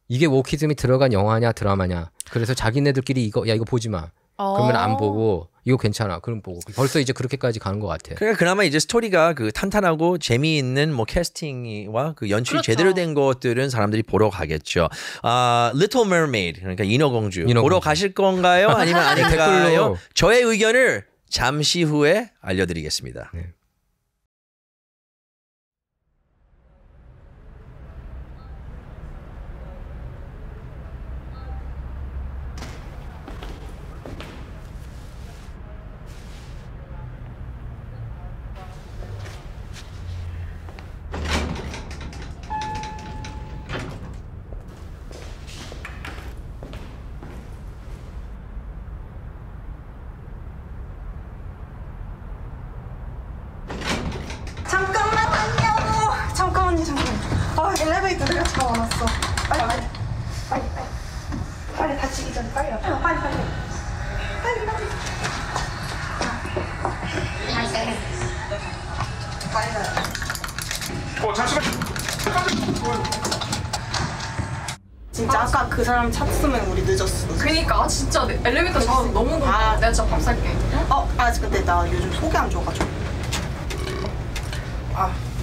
이게 모키즘이 들어간 영화냐 드라마냐. 그래서 자기네들끼리 이거 보지 마. 그러면 안 보고 이거 괜찮아. 그럼 보고 벌써 이제 그렇게까지 가는 것 같아. 그러니까 그나마 이제 스토리가 그 탄탄하고 재미있는 뭐 캐스팅과 그 연출이 그렇죠. 제대로 된 것들은 사람들이 보러 가겠죠. Little Mermaid 그러니까 인어공주 보러 가실 건가요? 아니면 아닌가요? 댓글로. 저의 의견을 잠시 후에 알려드리겠습니다. 네. 잠깐만요. 아, 엘리베이터 내가 잡아놨어. 빨리 다치기 전에 빨리. 잠시만. 진짜 아까 그 사람 찾으면 우리 늦었어. 그니까 진짜 엘리베이터 잡아서 너무 고마워. 내가 진짜 밥 살게. 근데 나 요즘 속이 안 좋아가지고.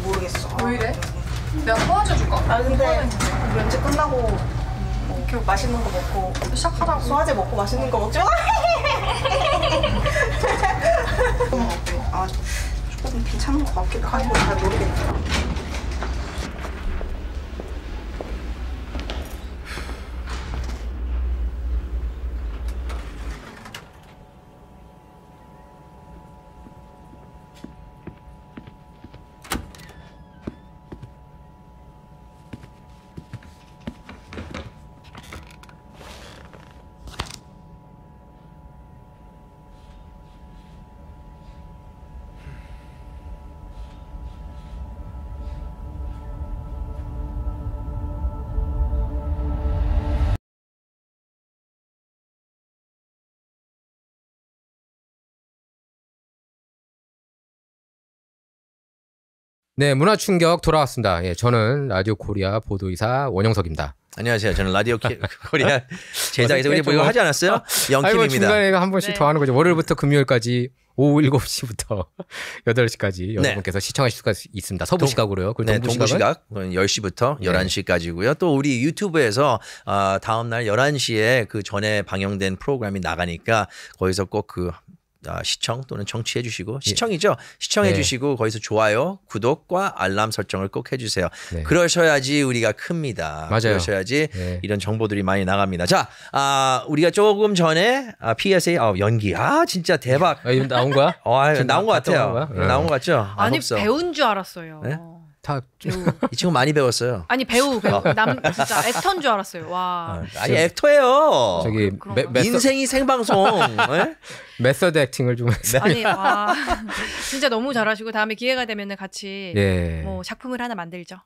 모르겠어. 왜 이래? 내가 도와줘 줄까? 근데 면접 끝나고 뭐 맛있는 거 먹고 시작하라고. 소화제 먹고 맛있는 거 먹죠? 조금 괜찮은 것 같기도 하고 잘 모르겠다. 네, 문화 충격 돌아왔습니다. 예, 저는 라디오 코리아 보도이사 원영석입니다. 안녕하세요. 저는 라디오 코리아 제작에서 우리 뭐 이거 하지 않았어요? 영킴입니다. 중간에 한 번씩 더 하는 거죠. 월요일부터 금요일까지 오후 7시부터 8시까지 여러분께서 시청하실 수가 있습니다. 서부 시각으로요. 네, 동부 시각 10시부터 11시까지고요. 또 우리 유튜브에서 다음 날 11시에 그 전에 방영된 프로그램이 나가니까 거기서 꼭 그 시청 또는 청취해 주시고 시청이죠. 시청해 주시고 거기서 좋아요, 구독과 알람 설정을 꼭 해주세요. 네. 그러셔야지 우리가 큽니다. 맞아요. 그러셔야지 이런 정보들이 많이 나갑니다. 자, 우리가 조금 전에 PSA 연기 진짜 대박. 나온 거야? 나온 것 같아요. 나온 것 같죠? 아니 배운 줄 알았어요. 네? 배우. 이 친구 많이 배웠어요. 아니 배우 진짜 액터인 줄 알았어요. 와. 아니 액터예요. 저기 인생이 생방송. 메서드 액팅을 좀 했어요. 아니 와 진짜 너무 잘하시고 다음에 기회가 되면은 같이 뭐 작품을 하나 만들죠.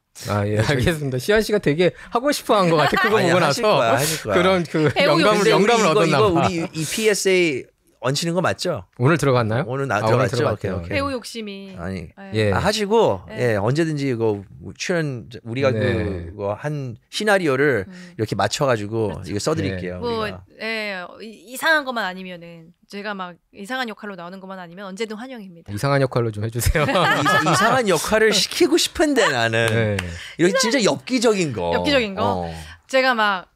예, 알겠습니다. 시안 씨가 되게 하고 싶어한 것 같아. 그거 보고 나서 하실 거야. 그런 그 영감을 얻었나 봐. 이거 우리 이 PSA 얹히는 거 맞죠? 오늘 들어갔나요? 오늘 들어갔죠. 오케이. 배우 욕심이. 아니, 하시고 언제든지 이거 출연 우리가 그거 한 시나리오를 이렇게 맞춰가지고 그렇죠. 이거 써드릴게요. 뭐 이상한 것만 아니면은 제가 막 이상한 역할로 나오는 것만 아니면 언제든 환영입니다. 이상한 역할로 좀 해주세요. 이상한 역할을 시키고 싶은데 나는 이렇게 진짜 엽기적인 거. 엽기적인 거. 제가 막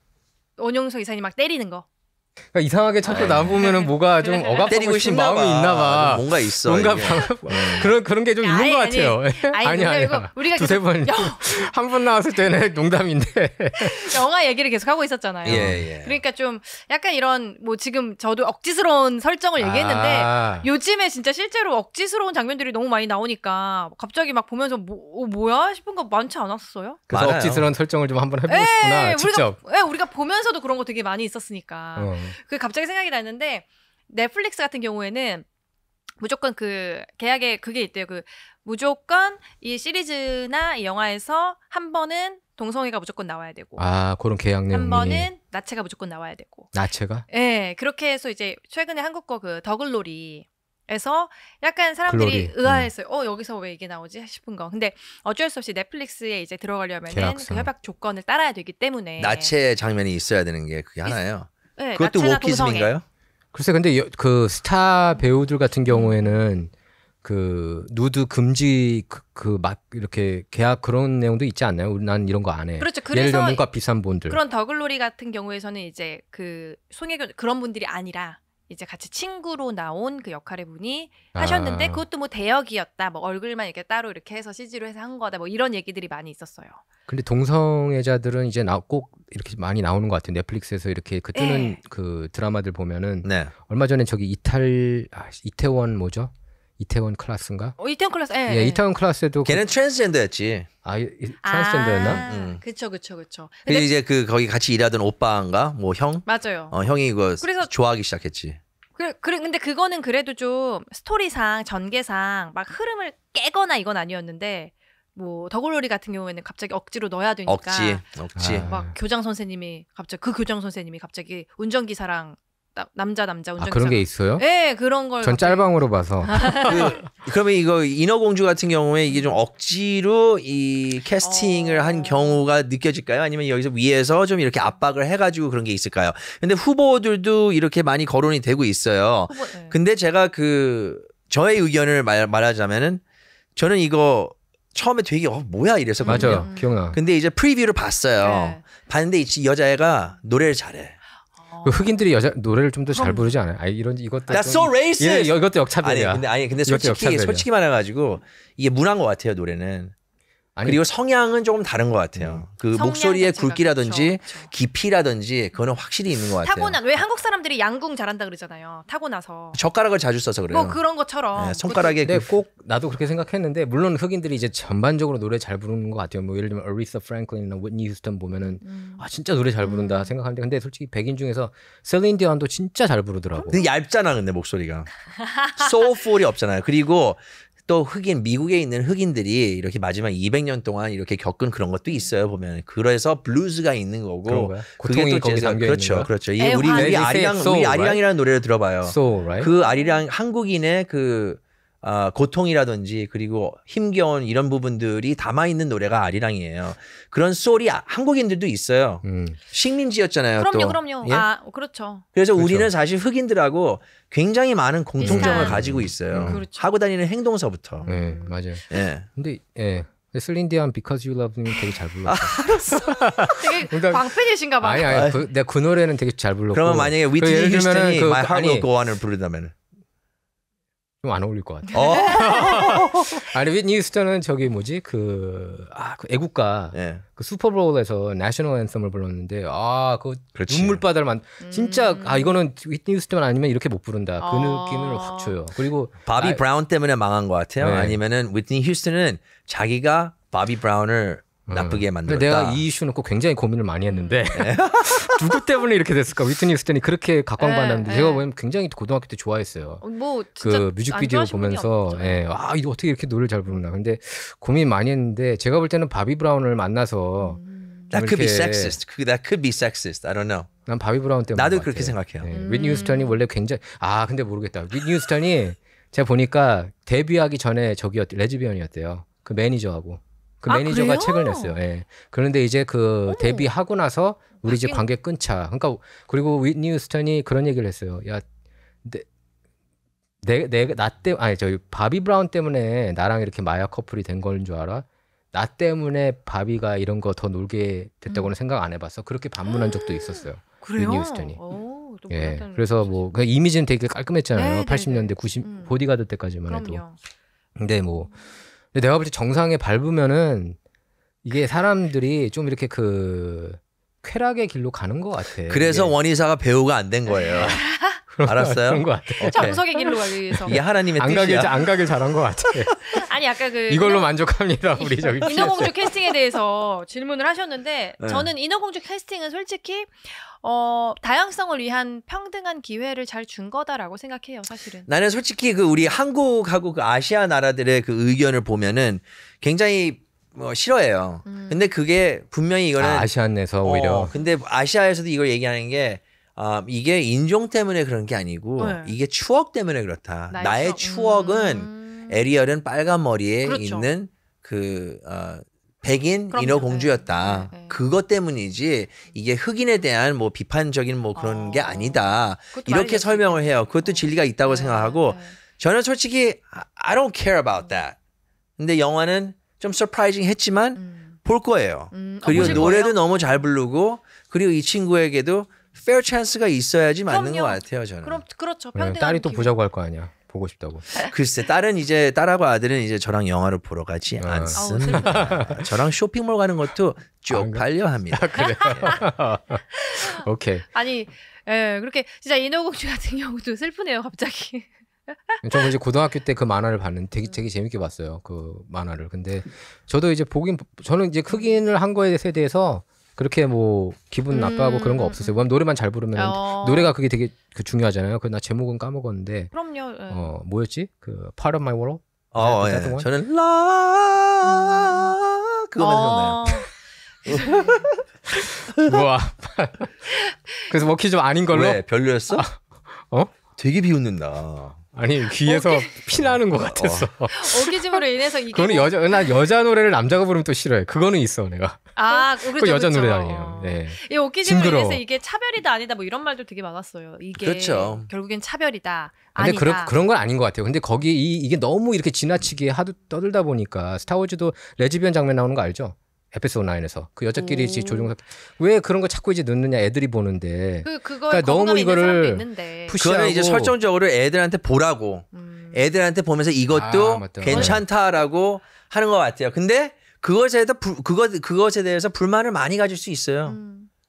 원영석 이사님 막 때리는 거. 그러니까 이상하게 자꾸 나 보면은 뭐가 좀 억압하고 싶은 마음이 있나 봐. 뭔가 있어. 뭔가 그런 게 좀 있는 것 같아요. 아니야. 우리가 두세 번 한 번 나왔을 때는 농담인데 영화 얘기를 계속 하고 있었잖아요. 그러니까 좀 약간 이런 뭐 지금 저도 억지스러운 설정을 얘기했는데 요즘에 진짜 실제로 억지스러운 장면들이 너무 많이 나오니까 갑자기 막 보면서 뭐야 싶은 거 많지 않았어요? 그래서 억지스러운 설정을 좀 한번 해보고 싶구나. 직접. 우리가 보면서도 그런 거 되게 많이 있었으니까. 그 갑자기 생각이 났는데 넷플릭스 같은 경우에는 무조건 그 계약에 그게 있대요. 그 무조건 이 시리즈나 이 영화에서 한 번은 동성애가 무조건 나와야 되고 그런 계약 내용이 한 번은 나체가 무조건 나와야 되고 나체가? 네, 그렇게 해서 이제 최근에 한국 거 그 더글로리에서 약간 사람들이 의아했어요. 여기서 왜 이게 나오지 싶은 거. 근데 어쩔 수 없이 넷플릭스에 이제 들어가려면은 그 협약 조건을 따라야 되기 때문에 나체 장면이 있어야 되는 게 그게 하나예요. 네, 그것도 wokeism인가요? 글쎄 근데 그 스타 배우들 같은 경우에는 그 누드 금지 그 막 이렇게 계약 그런 내용도 있지 않나요? 난 이런 거 안 해. 그렇죠. 예를 들면 뭔가 비싼 분들. 그런 더글로리 같은 경우에서는 이제 그 송혜교 그런 분들이 아니라 이제 같이 친구로 나온 그 역할의 분이 하셨는데 그것도 뭐 대역이었다. 뭐 얼굴만 이렇게 따로 이렇게 해서 CG로 해서 한 거다. 뭐 이런 얘기들이 많이 있었어요. 근데 동성애자들은 이제 꼭 이렇게 많이 나오는 것 같아요. 넷플릭스에서 이렇게 그 뜨는 그 드라마들 보면은 얼마 전에 저기 이태원 뭐죠? 이태원 클라스인가? 이태원 클라스. 예, 이태원 클라스에도 걔는 트랜스젠더였지. 트랜스젠더였나? 그쵸. 근데 이제 그 거기 같이 일하던 오빠인가 뭐 형? 맞아요. 형이 이거 그래서 좋아하기 시작했지. 근데 그거는 그래도 좀 스토리상 전개상 막 흐름을 깨거나 이건 아니었는데 뭐 더글로리 같은 경우에는 갑자기 억지로 넣어야 되니까 억지. 막 교장 선생님이 갑자기 운전기사랑 남자 운전기사 그런 게 있어요? 네, 그런 걸 전 짤방으로 봐서. 그러면 이거 인어공주 같은 경우에 이게 좀 억지로 이 캐스팅을 한 경우가 느껴질까요? 아니면 여기서 위에서 좀 이렇게 압박을 해가지고 그런 게 있을까요? 근데 후보들도 이렇게 많이 거론이 되고 있어요. 근데 제가 저의 의견을 말하자면은 저는 이거 처음에 되게 뭐야 이랬었거든요. 맞아, 기억나. 근데 이제 프리뷰를 봤어요. 봤는데 이 여자애가 노래를 잘해. 흑인들이 노래를 좀 더 잘 부르지 않아요? 이것도 That's so racist. 이것도 역차별이야. 근데 솔직히 말해가지고 이게 문화인 것 같아요 노래는. 그리고 성향은 조금 다른 것 같아요. 그 목소리의 굵기라든지 그쵸. 깊이라든지 그거는 확실히 있는 것 같아요. 왜 한국 사람들이 양궁 잘한다 그러잖아요. 타고나서. 젓가락을 자주 써서 그래요. 뭐 그런 것처럼. 네, 손가락에 꼭 나도 그렇게 생각했는데 물론 흑인들이 이제 전반적으로 노래 잘 부르는 것 같아요. 뭐 예를 들면 어리사 프랭클린이나 휘트니 휴스턴 보면은 진짜 노래 잘 부른다 생각하는데 근데 솔직히 백인 중에서 셀린 디온도 진짜 잘 부르더라고. 근데 얇잖아 근데 목소리가. 소울풀이 없잖아요. 그리고 또 미국에 있는 흑인들이 이렇게 마지막 200년 동안 이렇게 겪은 그런 것도 있어요 보면. 그래서 블루즈가 있는 거고. 고통이 거기 담겨 있는 거야. 그렇죠. 이게 우리 아리랑이라는 노래를 들어봐요. right? 그 아리랑 한국인의 그 고통이라든지 그리고 힘겨운 이런 부분들이 담아 있는 노래가 아리랑이에요. 그런 소리 한국인들도 있어요. 식민지였잖아요. 그럼요. 예? 그렇죠. 그래서 우리는 사실 흑인들하고 굉장히 많은 공통점을 가지고 있어요. 그렇죠. 하고 다니는 행동서부터. 네, 맞아요. 예. 근데 셀린 디온 Because You Love Me 되게 잘 불렀어. 되게 광팬이신가 봐. 아니 내가 그 노래는 되게 잘 불렀고. 그러면 만약에 위트니 휴스턴이 My Heart Will Go On을 부르다면 좀 안 어울릴 것 같아. 아니 위트니 휴스턴은 저기 뭐지 그 애국가 그 슈퍼볼에서 내셔널 앤썸을 불렀는데 눈물바다를 진짜 이거는 위트니 휴스턴 아니면 이렇게 못 부른다. 그 느낌을 확 줘요. 그리고 바비 브라운 때문에 망한 것 같아요. 네. 아니면은 위트니 휴스턴은 자기가 바비 브라운을 나쁘게 만들었다. 내가 이 이슈는 꼭 굉장히 고민을 많이 했는데 누구 때문에 이렇게 됐을까? 위트니 휴스턴이 그렇게 각광받았는데 제가 보면 굉장히 고등학교 때 좋아했어요. 뭐 진짜 그 뮤직비디오 보면서 이거 어떻게 이렇게 노래를 잘 부르나. 근데 고민 많이 했는데 제가 볼 때는 바비 브라운을 만나서 That could be sexist. That could be sexist. I don't know. 난 바비 브라운 때문에 나도 그렇게 생각해요. 위트니 휴스턴이 원래 굉장히 근데 모르겠다. 위트니 휴스턴이 제가 보니까 데뷔하기 전에 레즈비언이었대요. 그 매니저하고. 그 매니저가 그래요? 책을 냈어요. 예. 그런데 이제 그 데뷔하고 나서 우리 이제 관계 끊자. 그러니까 그리고 위트니 휴스턴이 그런 얘기를 했어요. 야, 저희 바비 브라운 때문에 나랑 이렇게 마약 커플이 된 걸 줄 알아? 나 때문에 바비가 이런 거 더 놀게 됐다고는 생각 안 해봤어. 그렇게 반문한 적도 있었어요. 그래요? 위트니 휴스턴이. 예. 그래서 뭐 그 이미지는 되게 깔끔했잖아요. 80년대 90 보디가드 때까지만 해도. 근데 내가 볼 때 정상에 밟으면은 이게 사람들이 좀 이렇게 그 쾌락의 길로 가는 것 같아. 그래서 원희사가 배우가 안 된 거예요. 알았어요? 그런 것 같아. 정석의 길로 가기 위해서. 이게 하나님의 뜻이야. 안 가길 잘한 것 같아. 아니 아까 그 이걸로 만족합니다. 우리 저기 인어공주 캐스팅에 대해서 질문을 하셨는데 저는 인어공주 캐스팅은 솔직히 다양성을 위한 평등한 기회를 잘 준 거다라고 생각해요. 사실은. 나는 솔직히 그 우리 한국하고 그 아시아 나라들의 그 의견을 보면은 굉장히 싫어해요. 근데 그게 분명히 이거는 아시안 내에서 오히려. 근데 아시아에서도 이걸 얘기하는 게 이게 인종 때문에 그런 게 아니고 네. 이게 추억 때문에 그렇다. 나의 추억은 에리얼은 빨간 머리에 그렇죠. 있는 그 백인 그럼요. 인어공주였다. 네. 그것 때문이지 이게 흑인에 대한 뭐 비판적인 뭐 그런 게 아니다. 그것도 이렇게 말이 설명을 해요. 그것도 진리가 있다고 네, 생각하고 네. 저는 솔직히 I don't care about that. 근데 영화는 좀 surprising 했지만 볼 거예요. 그리고 보실 노래도 거예요? 너무 잘 부르고 그리고 이 친구에게도 fair chance가 있어야지 맞는 그럼요. 것 같아요. 저는. 그럼 그렇죠. 네, 평등한 딸이 또 기회. 보자고 할 거 아니야. 보고 싶다고. 글쎄 딸하고 아들은 이제 저랑 영화를 보러 가지 않습니다. 저랑 쇼핑몰 가는 것도 쪽팔려 합니다. 오케이. 아니, 예, 그렇게 진짜 인어공주 같은 경우도 슬프네요, 갑자기. 저 이제 고등학교 때 그 만화를 봤는데 되게 재밌게 봤어요. 그 만화를. 근데 저도 이제 저는 이제 흑인을 한 거에 대해서 그렇게 뭐 기분 나빠하고 그런 거 없었어요. 왜냐면 노래만 잘 부르면 노래가 그게 되게 중요하잖아요. 나 제목은 까먹었는데. 그럼요. 예. 뭐였지? 그 Part of My World? 예. 저는 라 그거만 생각나요. 우와. 그래서 먹기 좀 아닌 걸로? 왜 별로였어? 되게 비웃는다. 아니 귀에서 피 나는 것 같았어. 오기즘으로 인해서 이게 그거는 나 여자 노래를 남자가 부르면 또 싫어해. 그거는 있어 내가. 그렇죠, 그 여자 그렇죠. 노래 아니에요. 네. 이 오기즘으로 징그러워. 인해서 이게 차별이다 아니다 뭐 이런 말도 되게 많았어요. 이게 그렇죠. 결국엔 차별이다. 근데 아니다. 그런 건 아닌 것 같아요. 근데 거기 이게 너무 이렇게 지나치게 하도 떠들다 보니까 스타워즈도 레즈비언 장면 나오는 거 알죠? 에피소드 9에서 그 여자끼리 이제 조종석 왜 그런 거 자꾸 이제 넣느냐 애들이 보는데 그거에 그러니까 너무 이거를 있는데. 그거는 이제 설정적으로 애들한테 보라고 애들한테 보면서 이것도 맞다. 괜찮다라고 하는 것 같아요. 근데 그것에 대해서 불만을 많이 가질 수 있어요.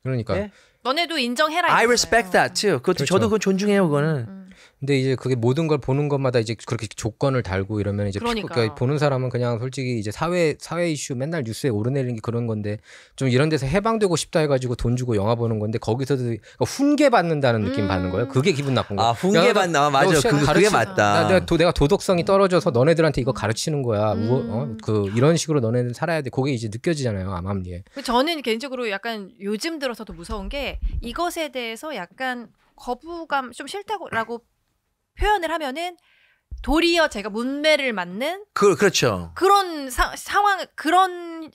그러니까 네? 너네도 인정해라. I 이거잖아요. respect that too. 그것도 그렇죠. 저도 그거 존중해요. 그거는. 근데 이제 그게 모든 걸 보는 것마다 이제 그렇게 조건을 달고 이러면 이제 그러니까요. 보는 사람은 그냥 솔직히 이제 사회 이슈 맨날 뉴스에 오르내리는 게 그런 건데 좀 이런 데서 해방되고 싶다 해가지고 돈 주고 영화 보는 건데 거기서도 훈계 받는다는 느낌 받는 거예요. 그게 기분 나쁜 거야. 훈계 받나 맞아. 그게 맞다. 내가 도덕성이 떨어져서 너네들한테 이거 가르치는 거야. 이런 식으로 너네는 살아야 돼. 그게 이제 느껴지잖아요. 암암리에. 저는 개인적으로 약간 요즘 들어서도 무서운 게 이것에 대해서 약간 거부감 좀 싫다고 표현을 하면은 도리어 제가 문매를 맞는 그렇죠. 그런 상황 그런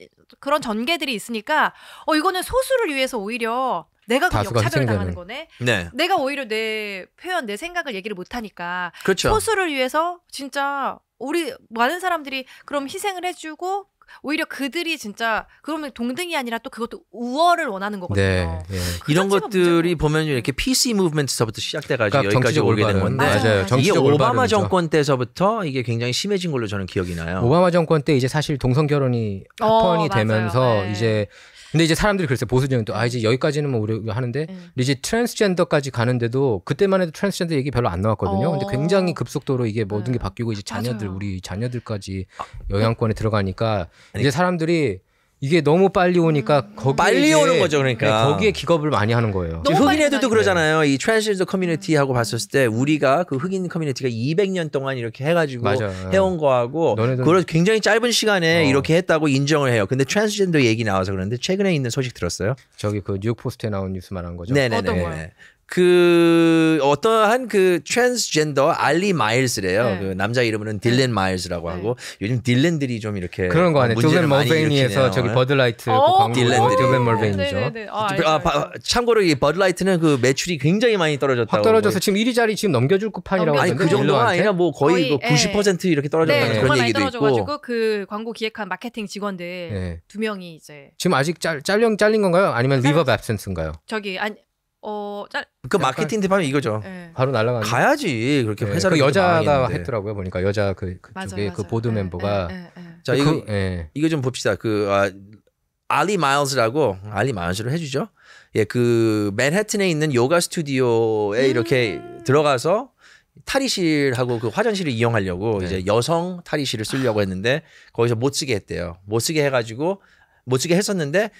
전개들이 있으니까 이거는 소수를 위해서 오히려 내가 그 다수가 역차별을 당하는 희생되는. 거네. 네. 내가 오히려 내 표현 내 생각을 얘기를 못 하니까 그렇죠. 소수를 위해서 진짜 우리 많은 사람들이 그럼 희생을 해주고 오히려 그들이 진짜 그러면 동등이 아니라 또 그것도 우월을 원하는 거거든요. 네. 이런 자체가 것들이 보면 이렇게 PC 무브먼트서부터 시작돼가지고 그러니까 여기까지 정치적 오게 된 올바른. 건데 맞아요. 이게 정치적 오바마 올바름이죠. 정권 때서부터 이게 굉장히 심해진 걸로 저는 기억이 나요. 오바마 정권 때 이제 사실 동성 결혼이 합헌이 맞아요. 되면서 네. 이제 근데 이제 사람들이 그랬어요. 보수적인 또 이제 여기까지는 뭐 우리 하는데 이제 트랜스젠더까지 가는데도 그때만 해도 트랜스젠더 얘기 별로 안 나왔거든요. 근데 굉장히 급속도로 이게 모든 게 바뀌고 이제 자녀들 맞아요. 우리 자녀들까지 영향권에 들어가니까 이제 사람들이 이게 너무 빨리 오니까 거기에 빨리 이제 오는 거죠, 그러니까. 네, 거기에 기겁을 많이 하는 거예요. 너무 흑인 빨리 애들도 가니까. 그러잖아요. 이 트랜스젠더 커뮤니티하고 봤었을 때 우리가 그 흑인 커뮤니티가 200년 동안 이렇게 해가지고 맞아. 해온 거하고 너네들- 그걸 굉장히 짧은 시간에 이렇게 했다고 인정을 해요. 근데 트랜스젠더 얘기 나와서 그런데 최근에 있는 소식 들었어요? 저기 그 뉴욕 포스트에 나온 뉴스 말한 거죠. 어떤 네네네. 거요? 그 어떠한 그 트랜스젠더 알리 마일스래요. 네. 그 남자 이름은 딜렌 마일스라고 하고 요즘 딜렌들이 좀 이렇게 그런 거 아니에요. 문제를 듀벤 많이 멀베이니에서 일으키네요. 저기 버드라이트 그 어, 광고 딜렌들이. 듀벤 멀베이니죠. 네네네. 알죠. 참고로 이 버드라이트는 그 매출이 굉장히 많이 떨어졌다고. 확 떨어져서 지금 1위 자리 지금 넘겨줄 판이라고 아니 하던데 그 정도가 딜러한테? 아니라 뭐 거의 거의, 90% 이렇게 떨어졌다는 네, 그런 정말 많이 얘기도 떨어져가지고 있고. 그 광고 기획한 마케팅 직원들 네. 2명이 이제 지금 아직 잘린 건가요? 아니면 리버 앱센스인가요? 저기 그 마케팅 디파면 이거죠. 네. 바로 날아가는. 가야지 그렇게 네, 회사를 그 여자가 망했는데. 했더라고요. 보니까 여자 그쪽에 맞아요. 그 보드 멤버가 자 이거 예. 이거 좀 봅시다. 그 알리 마일스라고 알리 마일스로 해주죠. 예, 그 맨해튼에 있는 요가 스튜디오에 이렇게 들어가서 탈의실하고 그 화장실을 이용하려고 이제 여성 탈의실을 쓰려고 했는데 거기서 못 쓰게 했대요. 못 쓰게 해가지고 못 쓰게 했었는데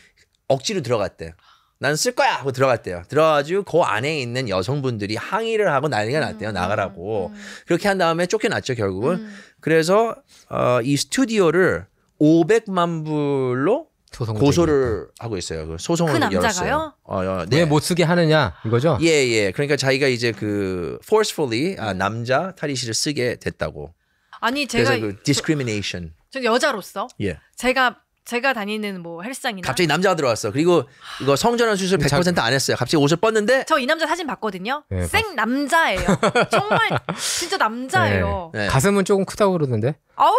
억지로 들어갔대. 난 쓸 거야 하고 들어갔대요. 들어가지고 그 안에 있는 여성분들이 항의를 하고 난리가 났대요. 나가라고. 그렇게 한 다음에 쫓겨났죠 결국은. 그래서 이 스튜디오를 500만 불로 고소를 하고 있어요. 그 소송을 그 남자가요? 네. 왜 못 쓰게 하느냐 이거죠? 예. 그러니까 자기가 이제 그 forcefully 남자 탈의실을 쓰게 됐다고. 아니 제가 그래서 그 discrimination. 저 여자로서 예. 제가 다니는 뭐 헬스장이나 갑자기 남자가 들어왔어. 그리고 이거 성전환 수술 100% 안 했어요. 갑자기 옷을 뻗는데 저 이 남자 사진 봤거든요. 네, 생 남자예요. 정말 진짜 남자예요. 네. 가슴은 조금 크다고 그러던데. 아우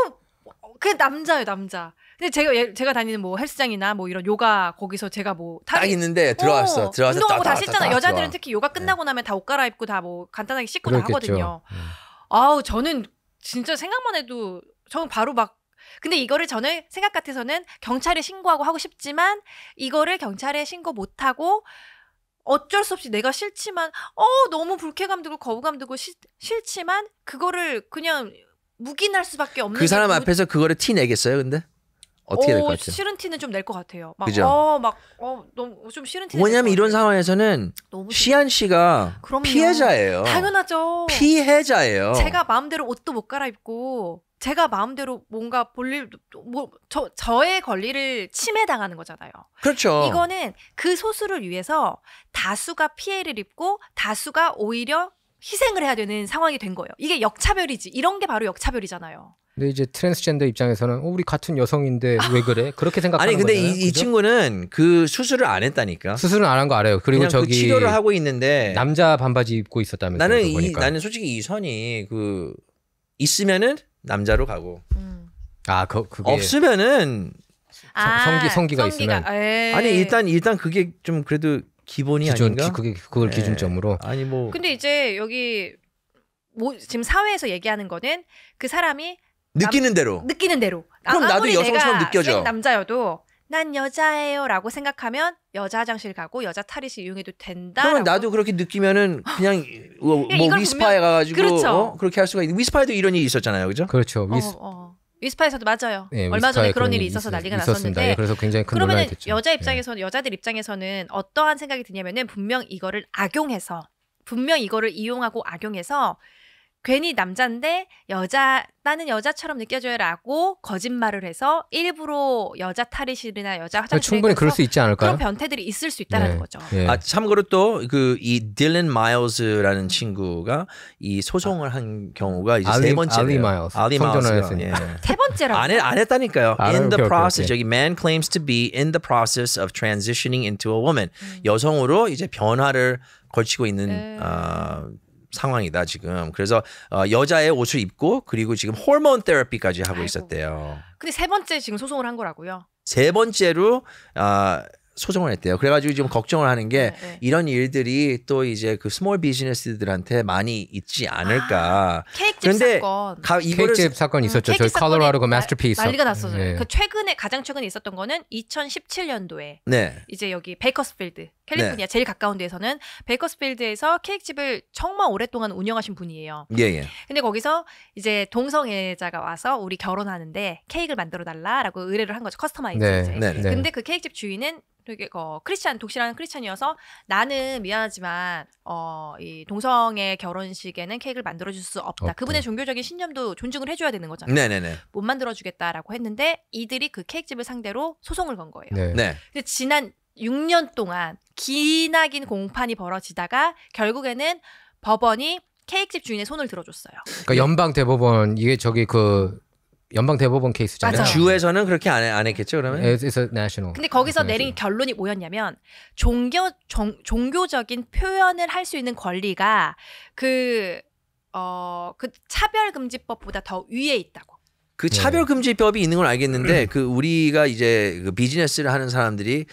그 남자예요 남자. 근데 제가 다니는 뭐 헬스장이나 뭐 이런 요가 거기서 제가 뭐 딱 있는데 들어와서 운동하고 다 씻잖아. 여자들은 특히 요가 끝나고 나면 다 옷 갈아입고 다 뭐 간단하게 씻고 다 하거든요. 아우 저는 진짜 생각만 해도 저는 바로 막 근데 이거를 저는 생각 같아서는 경찰에 신고하고 하고 싶지만 이거를 경찰에 신고 못하고 어쩔 수 없이 내가 싫지만 너무 불쾌감 들고 거부감 들고 싫지만 그거를 그냥 묵인할 수밖에 없는 그 사람 앞에서 그거를 티 내겠어요 근데? 어떻게 될 것 같아요? 싫은 티는 좀 낼 것 같아요. 막, 그죠? 너무 좀 싫은 티. 왜냐면 이런 상황에서는 시안 씨가 그럼요. 피해자예요. 당연하죠. 피해자예요. 제가 마음대로 옷도 못 갈아입고 제가 마음대로 뭔가 볼일 저의 권리를 침해당하는 거잖아요. 그렇죠. 이거는 그 소수를 위해서 다수가 피해를 입고 다수가 오히려 희생을 해야 되는 상황이 된 거예요. 이게 역차별이지. 이런 게 바로 역차별이잖아요. 근데 이제 트랜스젠더 입장에서는 우리 같은 여성인데 왜 그래? 그렇게 생각하는 아니 근데 거잖아요. 이 친구는 그 수술을 안 했다니까. 수술은 안 한 거 알아요. 그리고 그냥 저기 그 치료를 하고 있는데 남자 반바지 입고 있었다면서요. 나는 솔직히 이 선이 그 있으면은 남자로 가고 그게 없으면은 성기가 있으면 아니 일단 그게 좀 그래도 기본이 아닌가? 그걸 기준점으로. 아니 뭐 근데 이제 여기 지금 사회에서 얘기하는 거는 그 사람이 느끼는 대로. 그럼 나도 여성처럼 느껴져. 남자여도 난 여자예요라고 생각하면 여자 화장실 가고 여자 탈의실 이용해도 된다. 그러면 나도 그렇게 느끼면은 그냥 뭐 위스파에 가가지고 그렇죠. 그렇게 할 수가 있는. 위스파에도 이런 일이 있었잖아요, 그죠? 그렇죠. 위스파에서도 맞아요. 네, 얼마 전에 그런 일이 있어서 난리가 났었는데. 예, 그래서 굉장히 큰 논란이 됐죠. 여자들 입장에서는 어떠한 생각이 드냐면은 분명 이거를 이용하고 악용해서 괜히 남자인데 나는 여자처럼 느껴져요라고 거짓말을 해서 일부러 여자 탈의실이나 여자 화장실에 충분히 그럴 수 있지 않을까요? 그런 변태들이 있을 수 있다는 거죠. 네. 참고로 또 그 이 딜런 마일스라는 친구가 이 소송을 한 경우가 이제 세 번째래요. 알리 마일스. 세 번째라고. 안 했다니까요. In the process. 여기 man claims to be in the process of transitioning into a woman. 여성으로 이제 변화를 걸치고 있는 상황이다 지금. 그래서 여자의 옷을 입고 그리고 지금 호르몬 테라피까지 하고 있었대요. 근데 세 번째 지금 소송을 한 거라고요? 세 번째로 소송을 했대요. 그래가지고 지금 걱정을 하는 게 이런 일들이 또 이제 그 스몰 비즈니스들한테 많이 있지 않을까. 케이크집 사건. 케이크집 사건 있었죠. 저희 콜로라도 그 마스터피스. 난리가 났었어요. 네. 그 가장 최근에 있었던 거는 2017년도에 이제 여기 베이커스필드 캘리포니아 제일 가까운 데에서는 베이커스필드에서 케이크집을 정말 오랫동안 운영하신 분이에요. 예. 근데 거기서 이제 동성애자가 와서 우리 결혼하는데 케이크를 만들어 달라라고 의뢰를 한 거죠. 커스터마이즈. 근데 그 케이크집 주인은 되게 독실한 크리스찬이어서 나는 미안하지만 이 동성애 결혼식에는 케이크를 만들어줄 수 없다. 그분의 종교적인 신념도 존중을 해줘야 되는 거잖아요. 네네네. 못 만들어주겠다라고 했는데 이들이 그 케이크집을 상대로 소송을 건 거예요. 네. 근데 지난 6년 동안 기나긴 공판이 벌어지다가 결국에는 법원이 케이크집 주인의 손을 들어줬어요. 그러니까 연방 대법원 이게 저기 그 연방 대법원 케이스잖아요. 맞아요. 주에서는 그렇게 안 했겠죠, 그러면? It's a national. 근데 거기서 내린 결론이 뭐였냐면 종교적인 표현을 할 수 있는 권리가 그 차별금지법보다 더 위에 있다고. 그 차별금지법이 있는 건 알겠는데 그 우리가 이제 그 비즈니스를 하는 사람들이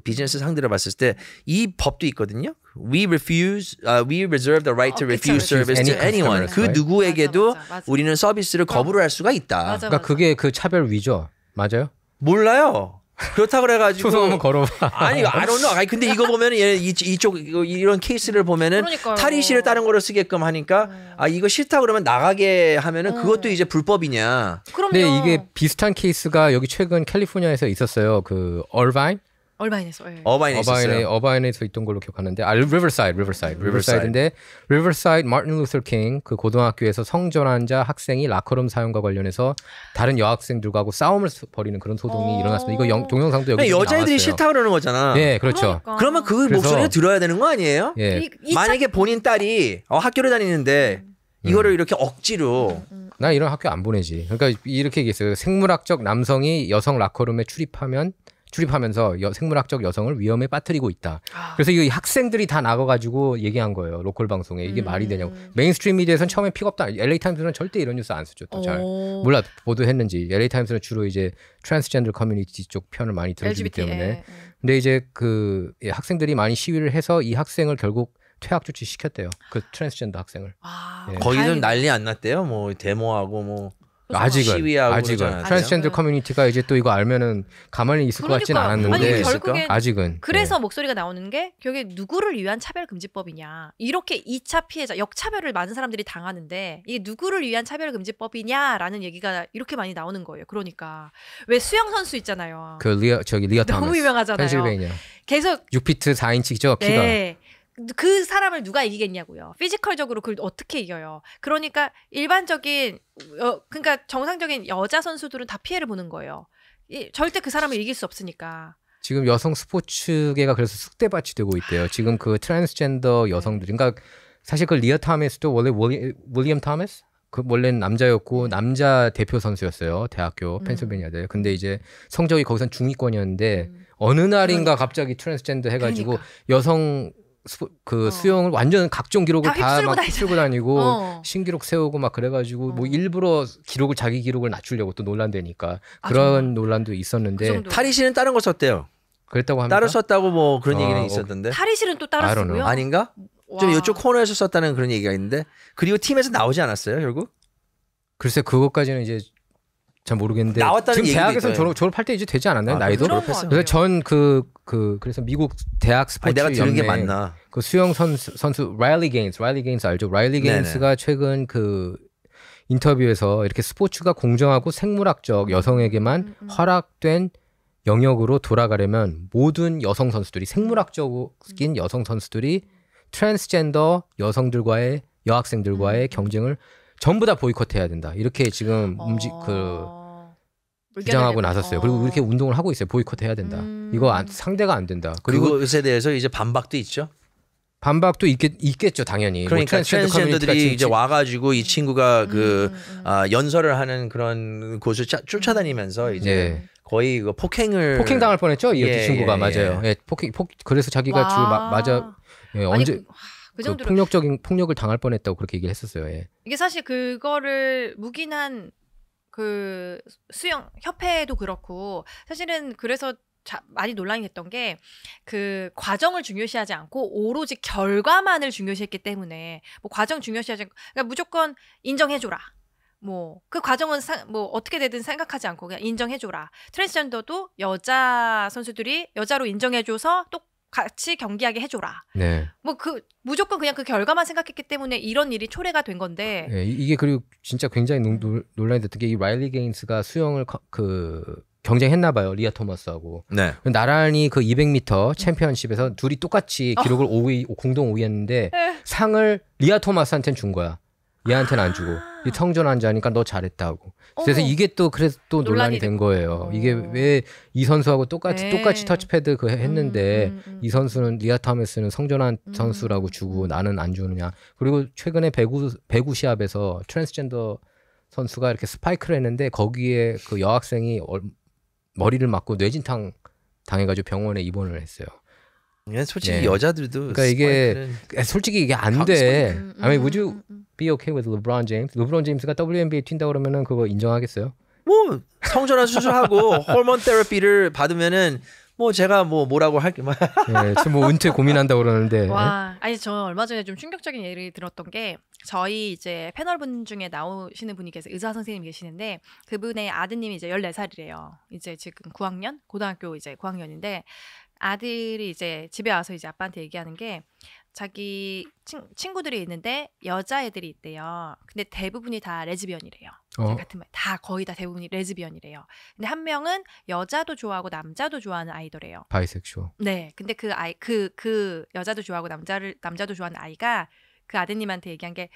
비즈니스 상대로 봤을 때 이 법도 있거든요. We reserve the right to refuse service to anyone. 그 누구에게도 맞아. 우리는 서비스를 거부를 할 수가 있다. 맞아. 그러니까 그게 그 차별 위죠. 맞아요? 몰라요. 그렇다 그래가지고 초성 한번 걸어봐. 아니 I don't know. 아니 근데 이거 보면은 이쪽 이런 케이스를 보면은 그러니까요. 탈의실을 다른 거로 쓰게끔 하니까 아 이거 싫다 그러면 나가게 하면은 그것도 이제 불법이냐. 그럼요. 근데 이게 비슷한 케이스가 여기 최근 캘리포니아에서 있었어요. 그 얼바인 얼바인에서. 예. 어바인에서 있던 걸로 기억하는데 리버사이드인데 리버사이드 마틴 루터 킹 그 고등학교에서 성전환자 학생이 라커룸 사용과 관련해서 다른 여학생들과 싸움을 벌이는 그런 소동이 일어났습니다. 이거 동영상도 여기 여자애들이 나왔어요. 싫다 그러는 거잖아. 예, 그렇죠. 그러니까. 그러면 그 목소리를 들어야 되는 거 아니에요? 예. 만약에 본인 딸이 학교를 다니는데 이거를 이렇게 억지로 나 이런 학교 안 보내지. 그러니까 이렇게 얘기했어요. 생물학적 남성이 여성 라커룸에 출입하면서 생물학적 여성을 위험에 빠뜨리고 있다. 그래서 이 학생들이 다 나가가지고 얘기한 거예요. 로컬 방송에. 이게 말이 되냐고. 메인스트림 미디어에서는 처음에 픽업도 LA 타임스는 절대 이런 뉴스 안 쓰죠. 또 잘 몰라 보도했는지. LA 타임스는 주로 이제 트랜스젠더 커뮤니티 쪽 편을 많이 들어주기 때문에. 근데 이제 그 학생들이 많이 시위를 해서 이 학생을 결국 퇴학 조치 시켰대요. 그 트랜스젠더 학생을. 예. 거기는 난리 안 났대요. 뭐 데모하고 뭐. 아직은 그러잖아요. 트랜스젠더 커뮤니티가 이제 또 이거 알면은 가만히 있을 것 같진 않았는데 결국엔 아직은 그래서 목소리가 나오는 게 결국에 누구를 위한 차별금지법이냐 이렇게 2차 피해자 역차별을 많은 사람들이 당하는데 이게 누구를 위한 차별금지법이냐라는 얘기가 이렇게 많이 나오는 거예요. 그러니까 왜 수영 선수 있잖아요. 그 리아 토마스 너무 유명하잖아요. 펜실베이니아 계속 6피트 4인치죠 키가. 네. 그 사람을 누가 이기겠냐고요. 피지컬적으로 그걸 어떻게 이겨요. 그러니까 일반적인 그러니까 정상적인 여자 선수들은 다 피해를 보는 거예요. 절대 그 사람을 이길 수 없으니까. 지금 여성 스포츠계가 그래서 쑥대밭이 되고 있대요. 지금 그 트랜스젠더 여성들. 그러니까 사실 그 리아 토마스도 원래 윌리엄 토마스? 그 원래는 남자였고 남자 대표 선수였어요. 대학교 펜실베니아대. 근데 이제 성적이 거기선 중위권이었는데 어느 날인가 갑자기 트랜스젠더 해가지고 여성 수영을 완전 각종 기록을 다 막 휩쓸고 다니고 신기록 세우고 막 그래가지고 뭐 일부러 자기 기록을 낮추려고 또 논란되니까 그런 논란도 있었는데 그 탈의실은 다른 거 썼대요. 그랬다고 합니다. 따로 썼다고 뭐 그런 얘기는 있었던데. 탈의실은 또 따로 쓰고요? 아닌가? 좀 이쪽 코너에서 썼다는 그런 얘기가 있는데 그리고 팀에서 나오지 않았어요 결국? 글쎄 그것까지는 이제 잘 모르겠는데 지금 대학에서 졸업할 때 이제 되지 않았나요? 나이도? 그래서 그래서 미국 대학 스포츠 내가 들은 게 연맹 맞나? 그 수영 선수 라일리 게인스 알죠? 라일리 게인스가 최근 그 인터뷰에서 이렇게 스포츠가 공정하고 생물학적 여성에게만 허락된 영역으로 돌아가려면 모든 여성 선수들이 생물학적인 여성 선수들이 트랜스젠더 여학생들과의 경쟁을 전부 다 보이콧해야 된다. 이렇게 지금 주장하고 나섰어요. 그리고 이렇게 운동을 하고 있어요. 보이콧해야 된다. 이거 상대가 안 된다. 그리고 그것에 대해서 이제 반박도 있죠. 반박도 있겠죠, 당연히. 그러니까 트랜스젠더들이 이제 와가지고 이 친구가 연설을 하는 그런 곳을 쫓아다니면서 이제 거의 폭행당할 뻔했죠, 이 친구가. 맞아요. 예, 그래서 자기가 언제 폭력을 당할 뻔했다고 그렇게 얘기를 했었어요. 예. 이게 사실 그거를 묵인한 그 수영 협회도 그렇고 사실은 그래서 많이 논란이 됐던 게 그 과정을 중요시하지 않고 오로지 결과만을 중요시했기 때문에 뭐 과정 중요시하지 않고 그러니까 무조건 인정해줘라. 뭐 그 과정은 뭐 어떻게 되든 생각하지 않고 그냥 인정해줘라. 트랜스젠더도 여자 선수들이 여자로 인정해줘서 또 같이 경기하게 해줘라. 네. 뭐 무조건 그냥 그 결과만 생각했기 때문에 이런 일이 초래가 된 건데. 네, 이게 그리고 진짜 굉장히 논란이 됐던 게 이 라일리 게인스가 수영을 경쟁했나 봐요. 리아 토마스하고. 네. 나란히 그 200m 챔피언십에서 둘이 똑같이 기록을 공동 5위했는데 상을 리아 토마스한테는 준 거야. 얘한테는 안 주고. 이 성전환자니까 너 잘했다고. 그래서 이게 또 논란이 된 거예요. 이게 왜 이 선수하고 똑같이 터치패드 했는데 이 선수는 리아 토마스는 성전환 선수라고 주고 나는 안 주느냐. 그리고 최근에 배구 시합에서 트랜스젠더 선수가 이렇게 스파이크를 했는데 거기에 그 여학생이 머리를 맞고 뇌진탕 당해가지고 병원에 입원을 했어요. 솔직히 여자들도 그러니까 이게 솔직히 이게 안 돼. I mean, would you be okay with LeBron James? LeBron James가 WNBA 튄다 그러면은 그거 인정하겠어요? 뭐 성전환 수술하고 호르몬 테라피를 받으면은 뭐 제가 뭐라고 할게. 네, 지금 뭐 은퇴 고민한다고 그러는데. 와, 아니 저 얼마 전에 좀 충격적인 예를 들었던 게 저희 이제 패널분 중에 나오시는 분이 계세요. 의사 선생님 계시는데 그분의 아드님이 이제 14살이래요. 이제 지금 9학년? 고등학교 이제 9학년인데 아들이 이제 집에 와서 이제 아빠한테 얘기하는 게 자기 친구들이 있는데 여자애들이 있대요. 근데 대부분이 다 레즈비언이래요. 같은 말, 다 거의 다 대부분이 레즈비언이래요. 근데 한 명은 여자도 좋아하고 남자도 좋아하는 아이더래요. 바이섹슈얼. 네, 근데 그 여자도 좋아하고 남자도 좋아하는 아이가 그 아드님한테 얘기한 게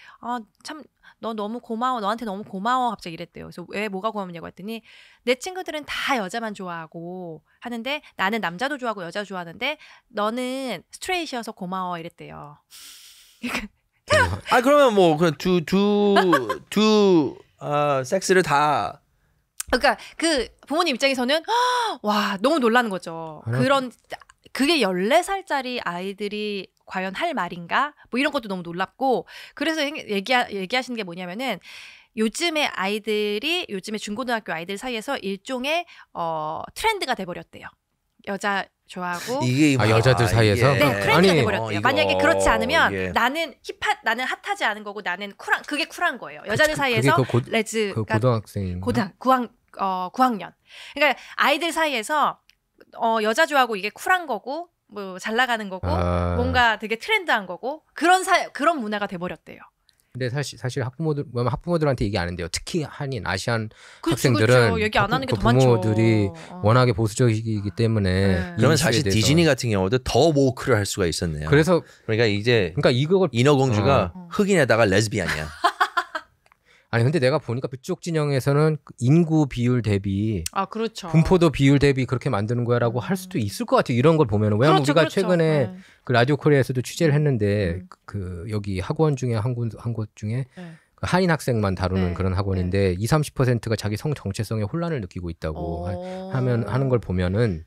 참 너 너무 고마워, 너한테 너무 고마워 갑자기 이랬대요. 그래서 왜 뭐가 고맙냐고 했더니 내 친구들은 다 여자만 좋아하고 하는데 나는 남자도 좋아하고 여자 좋아하는데 너는 스트레이트여서 고마워 이랬대요. 그러면 뭐 그 두 섹스를 다 그러니까 그 부모님 입장에서는 와 너무 놀라는 거죠. 그게 14살짜리 아이들이 과연 할 말인가? 뭐 이런 것도 너무 놀랍고 그래서 얘기하시는 게 뭐냐면은 요즘에 중고등학교 아이들 사이에서 일종의 트렌드가 돼버렸대요. 여자 좋아하고 이게 여자들 사이에서 네, 트렌드가 돼버렸대요. 만약에 그렇지 않으면 나는 나는 핫하지 않은 거고 나는 그게 쿨한 거예요. 여자들 사이에서 그 고등학생 9학년. 그러니까 아이들 사이에서 여자 좋아하고 이게 쿨한 거고 뭐 잘 나가는 거고 뭔가 되게 트렌드한 거고 그런 문화가 돼버렸대요. 근데 사실 학부모들한테 얘기 안 한대요. 특히 한인 아시안 학생들은 얘기 안 하는 게 더 많죠. 부모들이 워낙에 보수적이기 때문에 그러면 사실 디즈니 같은 경우도 더 모크를 할 수가 있었네요. 그러니까 이걸 인어공주가 흑인에다가 레즈비언이야. 아니 근데 내가 보니까 그쪽 진영에서는 인구 비율 대비 그렇죠. 분포도 비율 대비 그렇게 만드는 거야라고 할 수도 있을 것 같아요. 이런 걸 보면은 왜냐면 우리가 최근에 그 라디오 코리아에서도 취재를 했는데 그 여기 학원 중에 한 곳 중에 그 한인 학생만 다루는 그런 학원인데 20-30%가 자기 성 정체성에 혼란을 느끼고 있다고 하는 걸 보면은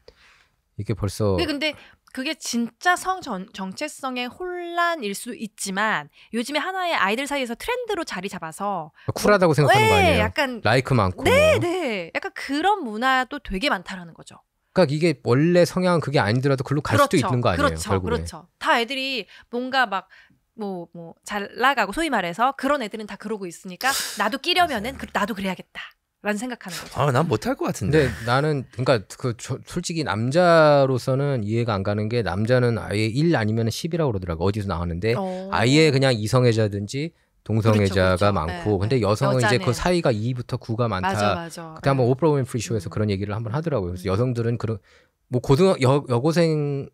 이게 벌써 근데 그게 진짜 성 정체성의 혼란일 수도 있지만 요즘에 하나의 아이들 사이에서 트렌드로 자리 잡아서 쿨하다고 생각하는 거 아니에요? 약간 라이크 많고 네. 약간 그런 문화도 되게 많다라는 거죠. 그러니까 이게 원래 성향은 그게 아니더라도 글로 갈 수도 있는 거 아니에요? 그렇죠. 다 애들이 뭔가 막 뭐 잘 나가고 소위 말해서 그런 애들은 다 그러고 있으니까 나도 끼려면은 나도 그래야겠다. 라는 생각하는 거죠. 난 못할 것 같은데. 근데 나는 그러니까 솔직히 남자로서는 이해가 안 가는 게 남자는 아예 1 아니면 10이라고 그러더라고. 어디서 나왔는데 아예 그냥 이성애자든지 동성애자가 그렇죠. 많고 근데 여성은 이제 그 사이가 2부터 9가 많다. 맞아. 그때 한번 오프라 윈프리 쇼에서 그런 얘기를 한번 하더라고요. 그래서 여성들은 뭐 여고생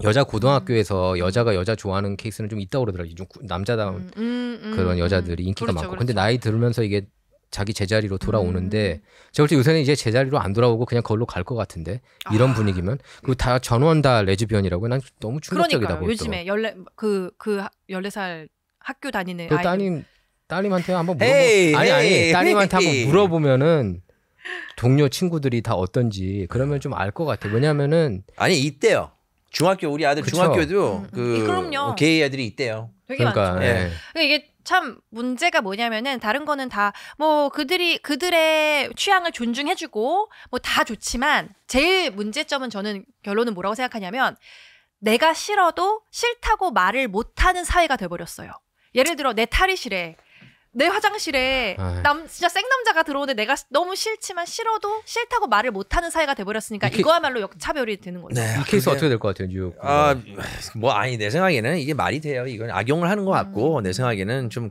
여자 고등학교에서 여자가 여자 좋아하는 케이스는 좀 있다고 그러더라고요. 좀 남자다운 그런 여자들이 인기가 많고. 근데 나이 들으면서 이게 자기 제자리로 돌아오는데 제가 볼 때 요새는 이제 제자리로 안 돌아오고 그냥 그걸로 갈 것 같은데 이런 분위기면 그리고 다 전원 다 레즈비언이라고 난 너무 충격적이다. 그러니까요. 요즘에 14살 학교 다니는 그 따님한테 한번 물어보 따님한테 한번 물어보면은 동료 친구들이 다 어떤지 그러면 좀 알 것 같아. 왜냐면은 있대요. 중학교 우리 아들 그쵸? 중학교도 그럼요. 게이 애들이 있대요. 되게 많죠. 네. 이게 참 문제가 뭐냐면은 다른 거는 다 뭐 그들의 취향을 존중해주고 뭐 다 좋지만 제일 문제점은 저는 결론은 뭐라고 생각하냐면 내가 싫어도 싫다고 말을 못하는 사회가 돼버렸어요. 예를 들어 내 탈의실에 내 화장실에 진짜 생남자가 들어오는데 내가 너무 싫지만 싫어도 싫다고 말을 못하는 사이가 돼버렸으니까 이거야말로 역차별이 되는 거죠. 이 케이스 어떻게 될 것 같아요, 뉴욕? 내 생각에는 이게 말이 돼요. 이건 악용을 하는 것 같고 내 생각에는 좀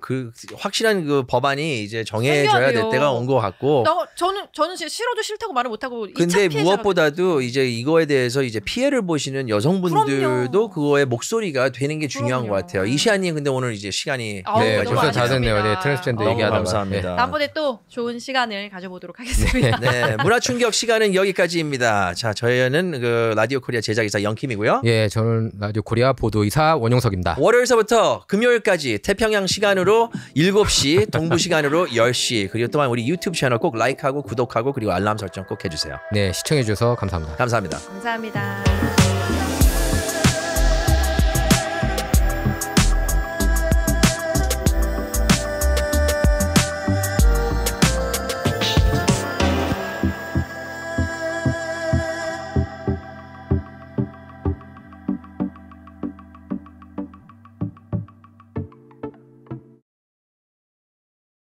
확실한 그 법안이 이제 정해져야 될 때가 온 것 같고. 저는 진짜 싫어도 싫다고 말을 못하고. 근데 무엇보다도 이제 이거에 대해서 이제 피해를 보시는 여성분들도 그거에 목소리가 되는 게 중요한 것 같아요. 이시아님 근데 오늘 이제 시간이 벌써 다 됐네요. 네. 트랜스젠더 얘기하다가 감사합니다. 다음번에 또 좋은 시간을 가져보도록 하겠습니다. 네, 문화충격 시간은 여기까지입니다. 자, 저희는 그 라디오 코리아 제작이사 영킴이고요. 예, 저는 라디오 코리아 보도이사 원용석입니다. 월요일서부터 금요일까지 태평양 시간으로 7시, 동부 시간으로 10시. 그리고 또한 우리 유튜브 채널 꼭 라이크하고 구독하고 그리고 알람 설정 꼭 해주세요. 네, 시청해 주셔서 감사합니다. 감사합니다. 감사합니다.